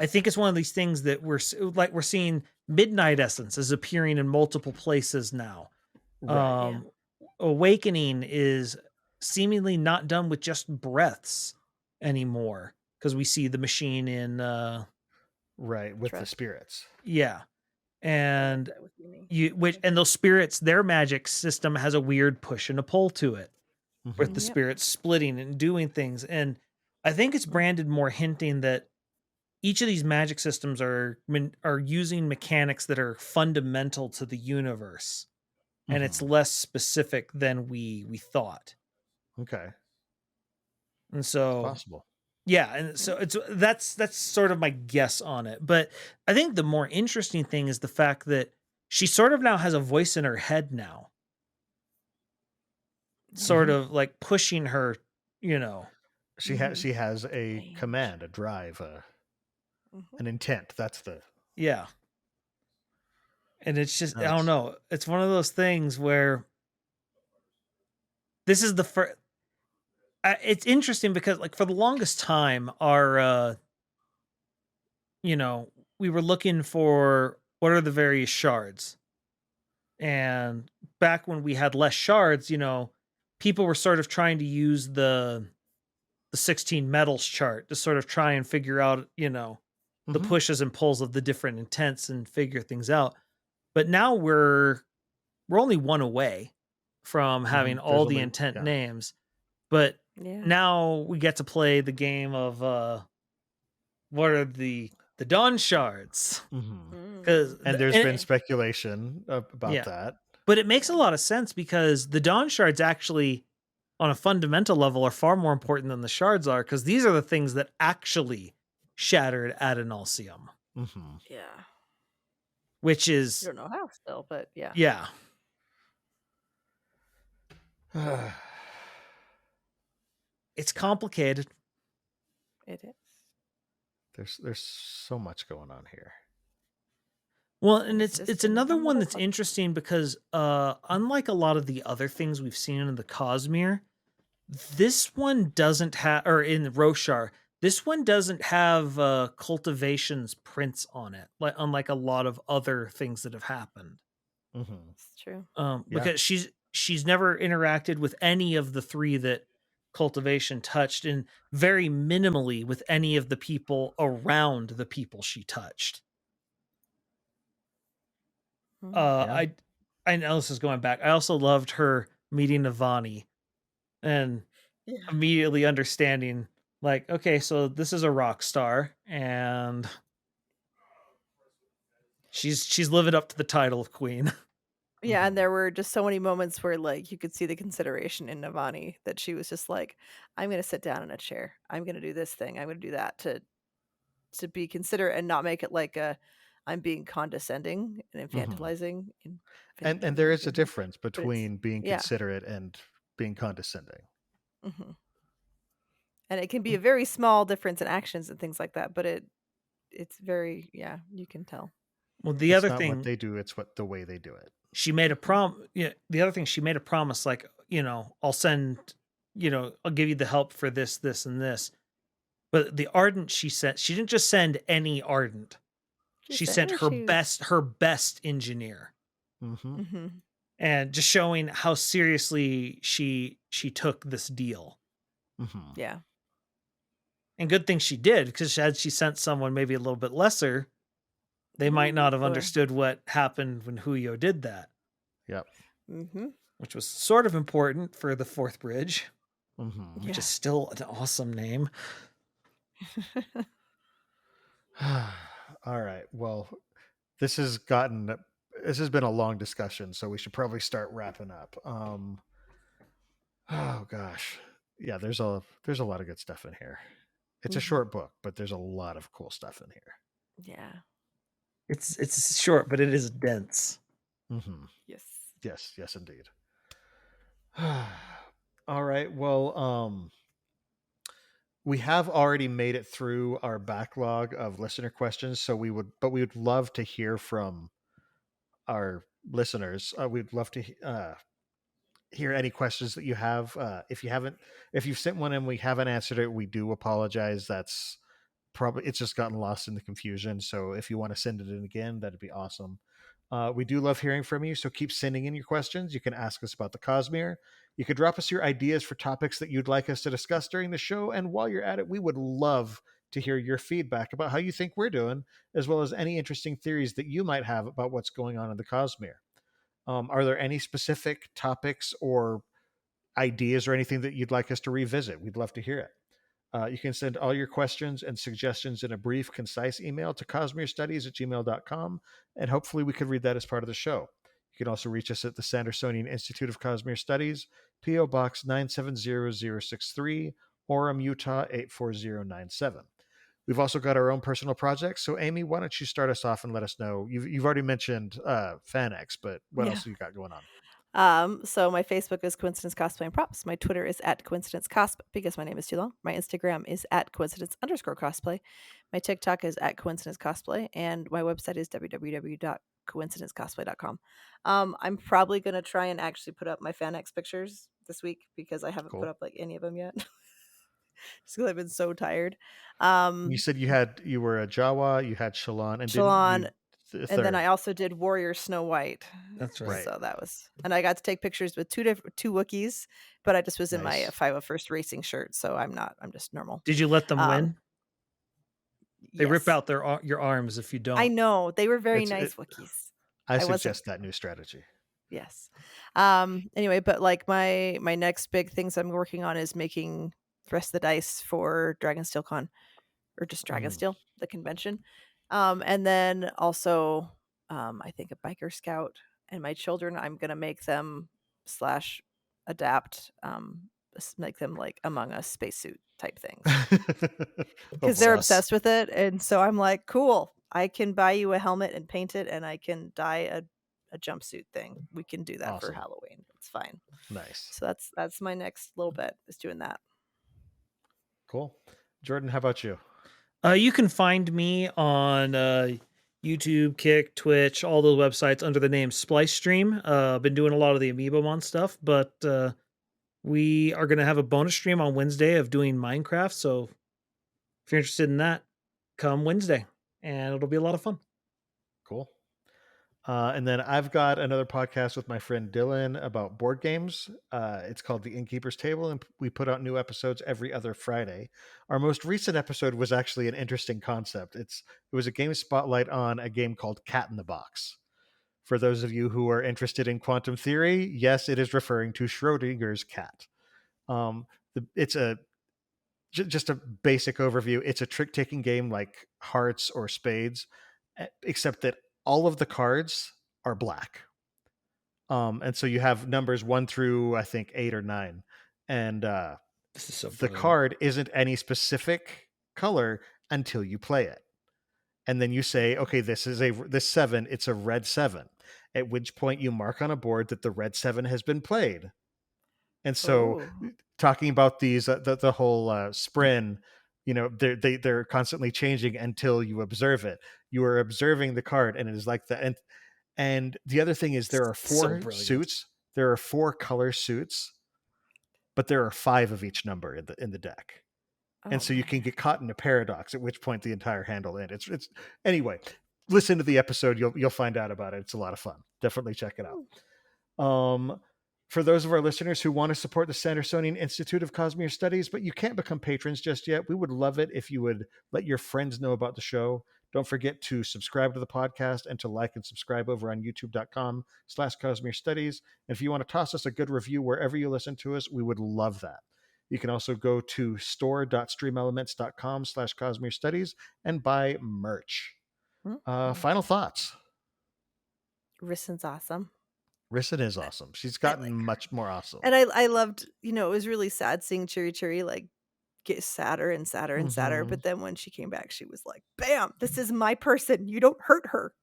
S4: I think it's one of these things that we're seeing Midnight Essence is appearing in multiple places now.
S2: Right.
S4: Awakening is seemingly not done with just breaths anymore, because we see the machine in
S2: with the spirits.
S4: Yeah. And and those spirits, their magic system has a weird push and a pull to it, with the spirits splitting and doing things. And I think it's branded more hinting that each of these magic systems are using mechanics that are fundamental to the universe, and it's less specific than we thought.
S2: Okay.
S4: And so
S2: it's possible.
S4: Yeah, and so that's sort of my guess on it. But I think the more interesting thing is the fact that she sort of now has a voice in her head now, sort of like pushing her,
S2: She has a command, a drive, an intent. That's the
S4: and it's just, I don't know. It's one of those things where this is the first. It's interesting because, like, for the longest time, our, we were looking for what are the various shards. And back when we had less shards, people were sort of trying to use the 16 metals chart to sort of try and figure out, the pushes and pulls of the different intents and figure things out. But now we're only one away from having all the intent names. But now we get to play the game of what are the Dawnshards.
S2: And there's been speculation about that.
S4: But it makes a lot of sense, because the Dawnshards actually, on a fundamental level, are far more important than the shards are, because these are the things that actually shattered Ad Analcium.
S3: Yeah.
S4: Which is...
S3: I don't know how still, but yeah.
S4: Yeah. It's complicated.
S3: It is.
S2: There's so much going on here.
S4: Well, and it's another one that's interesting because unlike a lot of the other things we've seen in the Cosmere, this one doesn't have, or in Roshar, this one doesn't have cultivation's prints on it, unlike a lot of other things that have happened.
S3: It's true.
S4: Because she's never interacted with any of the three that cultivation touched, and very minimally with any of the people around the people she touched. I know this is going back. I also loved her meeting Navani and immediately understanding, like, okay, so this is a rock star, and she's living up to the title of queen.
S3: Yeah, and there were just so many moments where, like, you could see the consideration in Navani, that she was just like, I'm going to sit down in a chair. I'm going to do this thing. I'm going to do that, to be considerate and not make it like I'm being condescending and infantilizing.
S2: And there is a difference between being considerate and being condescending.
S3: And it can be a very small difference in actions and things like that, but it's very, you can tell.
S4: Well, the
S2: it's
S4: other
S2: not
S4: thing
S2: what they do, it's the way they do it.
S4: She made a the other thing, she made a promise, like, I'll send, I'll give you the help for this, this, and this. But the Ardent she sent, she didn't just send any Ardent. She sent her best engineer. And just showing how seriously she took this deal.
S3: Yeah.
S4: And good thing she did, because had she sent someone maybe a little bit lesser, they might not have understood what happened when Huyo did that.
S2: Yep.
S4: Which was sort of important for the Fourth Bridge, which is still an awesome name.
S2: All right. Well, this has been a long discussion, so we should probably start wrapping up. Oh gosh. Yeah, there's a lot of good stuff in here. It's a
S3: Mhm.
S2: short book, but there's a lot of cool stuff in here.
S3: Yeah.
S4: It's short, but it is dense.
S2: Mm-hmm.
S3: Yes.
S2: Yes, indeed. All right. Well, we have already made it through our backlog of listener questions, so we would love to hear from our listeners. We'd love to hear any questions that you have. If you've sent one and we haven't answered it, we do apologize. That's probably, it's just gotten lost in the confusion. So if you want to send it in again, that'd be awesome. We do love hearing from you, so keep sending in your questions. You can ask us about the Cosmere. You could drop us your ideas for topics that you'd like us to discuss during the show. And while you're at it, we would love to hear your feedback about how you think we're doing, as well as any interesting theories that you might have about what's going on in the Cosmere. Are there any specific topics or ideas or anything that you'd like us to revisit? We'd love to hear it. You can send all your questions and suggestions in a brief, concise email to cosmerestudies@gmail.com, and hopefully we could read that as part of the show. You can also reach us at the Sandersonian Institute of Cosmere Studies, P.O. Box 970063, Orem, Utah 84097. We've also got our own personal projects. So, Amy, why don't you start us off and let us know? You've already mentioned FanX, but what else have you got going on?
S3: So my Facebook is Coincidence Cosplay and Props. My Twitter is at Coincidence Cosp because my name is too long. My Instagram is at Coincidence_Cosplay. My TikTok is at Coincidence Cosplay, and my website is www.coincidencecosplay.com. I'm probably gonna try and actually put up my FanX pictures this week because I haven't
S2: Cool.
S3: put up like any of them yet. Just because I've been so tired.
S2: You said you were a Jawa, you had Shalon, and
S3: Shalon,
S2: didn't you
S3: and then I also did Warrior Snow White.
S4: That's right.
S3: So that was, and I got to take pictures with two Wookiees, but I just was in my
S2: Nice.
S3: 501st racing shirt, so I'm just normal.
S4: Did you let them win? They rip
S3: Yes.
S4: out your arms if you don't.
S3: I know they were very nice Wookiees.
S2: I suggest that new strategy.
S3: Yes. Anyway, but like my next big things I'm working on is making the rest of the dice for DragonSteelCon, or just Dragonsteel, the convention. And then also, I think a biker scout, and my children, I'm gonna make them / adapt, make them like Among Us spacesuit type things because they're obsessed with it. And so I'm like, cool, I can buy you a helmet and paint it, and I can dye a jumpsuit thing. We can do that for Halloween. It's fine.
S2: Nice.
S3: So that's my next little bit, is doing that.
S2: Cool. Jordan, how about you?
S4: You can find me on YouTube, Kick, Twitch, all those websites under the name Splice Stream. Been doing a lot of the Amiibomon stuff, but we are going to have a bonus stream on Wednesday of doing Minecraft. So if you're interested in that, come Wednesday, and it'll be a lot of fun.
S2: Cool. And then I've got another podcast with my friend Dylan about board games. It's called The Innkeeper's Table, and we put out new episodes every other Friday. Our most recent episode was actually an interesting concept. It was a game spotlight on a game called Cat in the Box. For those of you who are interested in quantum theory, yes, it is referring to Schrodinger's cat. It's just a basic overview. It's a trick-taking game like Hearts or Spades, except that all of the cards are black. And so you have numbers 1 through, I think, 8 or 9. And
S4: this is so
S2: the card isn't any specific color until you play it. And then you say, okay, this 7, it's a red 7. At which point you mark on a board that the red 7 has been played. And so talking about these, the whole Sprin, they're constantly changing until you observe it. You are observing the card, and it is like that. And the other thing is there are 4 suits. There are 4 color suits, but there are 5 of each number in the deck. And so you can get caught in a paradox, at which point the entire hand will end. It's anyway, listen to the episode. You'll find out about it. It's a lot of fun. Definitely check it out. For those of our listeners who want to support the Sandersonian Institute of Cosmere Studies, but you can't become patrons just yet, we would love it if you would let your friends know about the show. Don't forget to subscribe to the podcast and to like and subscribe over on youtube.com/Cosmere Studies. And if you want to toss us a good review wherever you listen to us, we would love that. You can also go to store.streamelements.com/Cosmere Studies and buy merch. Final thoughts.
S3: Rysn's awesome.
S2: Rysn is awesome. She's gotten much more awesome.
S3: And I loved, it was really sad seeing Chiri like get sadder and sadder and sadder. But then when she came back, she was like, bam, this is my person. You don't hurt her.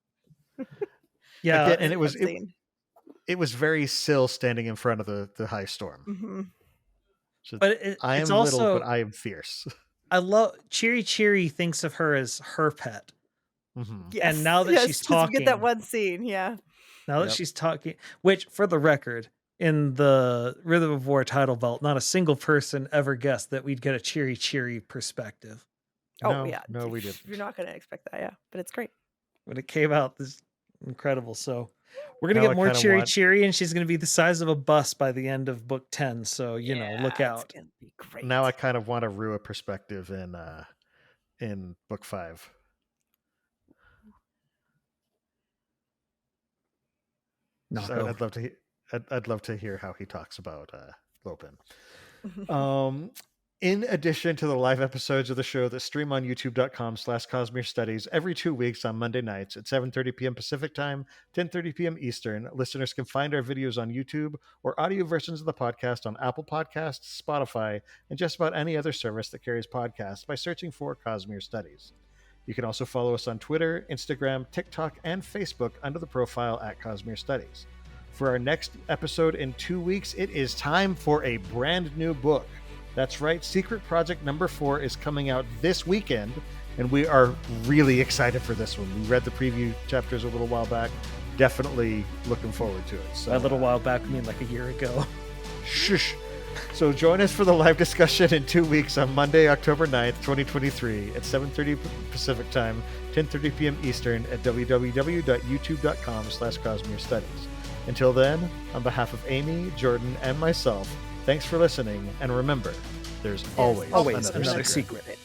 S4: Yeah.
S2: And it was very Syl standing in front of the high storm.
S3: Mm-hmm.
S2: So
S4: but
S2: I am
S4: it's also,
S2: little, but I am fierce.
S4: I love Chiri thinks of her as her pet.
S2: Mm-hmm.
S3: Yes.
S4: And now that she's talking,
S3: we get that one scene. Yeah.
S4: Now that she's talking, which for the record, in the Rhythm of War title belt, not a single person ever guessed that we'd get a Chiri perspective.
S3: Oh, yeah.
S2: No, we didn't.
S3: You're not going to expect that. Yeah. But it's great.
S4: When it came out, this is incredible. So we're going to get more Chiri, and she's going to be the size of a bus by the end of book 10. So, look out.
S3: It's going to be great.
S2: Now I kind of want a Rua perspective in book 5. So I'd love to hear how he talks about Lopin. In addition to the live episodes of the show that stream on youtube.com/Cosmere Studies every 2 weeks on Monday nights at 7:30 p.m. Pacific Time, 10:30 p.m. Eastern, listeners can find our videos on YouTube or audio versions of the podcast on Apple Podcasts, Spotify, and just about any other service that carries podcasts by searching for Cosmere Studies. You can also follow us on Twitter, Instagram, TikTok, and Facebook under the profile at Cosmere Studies. For our next episode in 2 weeks, it is time for a brand new book. That's right, Secret Project number 4 is coming out this weekend, and we are really excited for this one. We read the preview chapters a little while back. Definitely looking forward to it. So,
S4: a little while back, I mean like a year ago.
S2: Shush. So join us for the live discussion in 2 weeks on Monday, October 9th, 2023 at 7:30 Pacific Time, 10:30 p.m. Eastern at www.youtube.com/Cosmere Studies. Until then, on behalf of Amy, Jordan, and myself, thanks for listening, and remember, there's always another secret.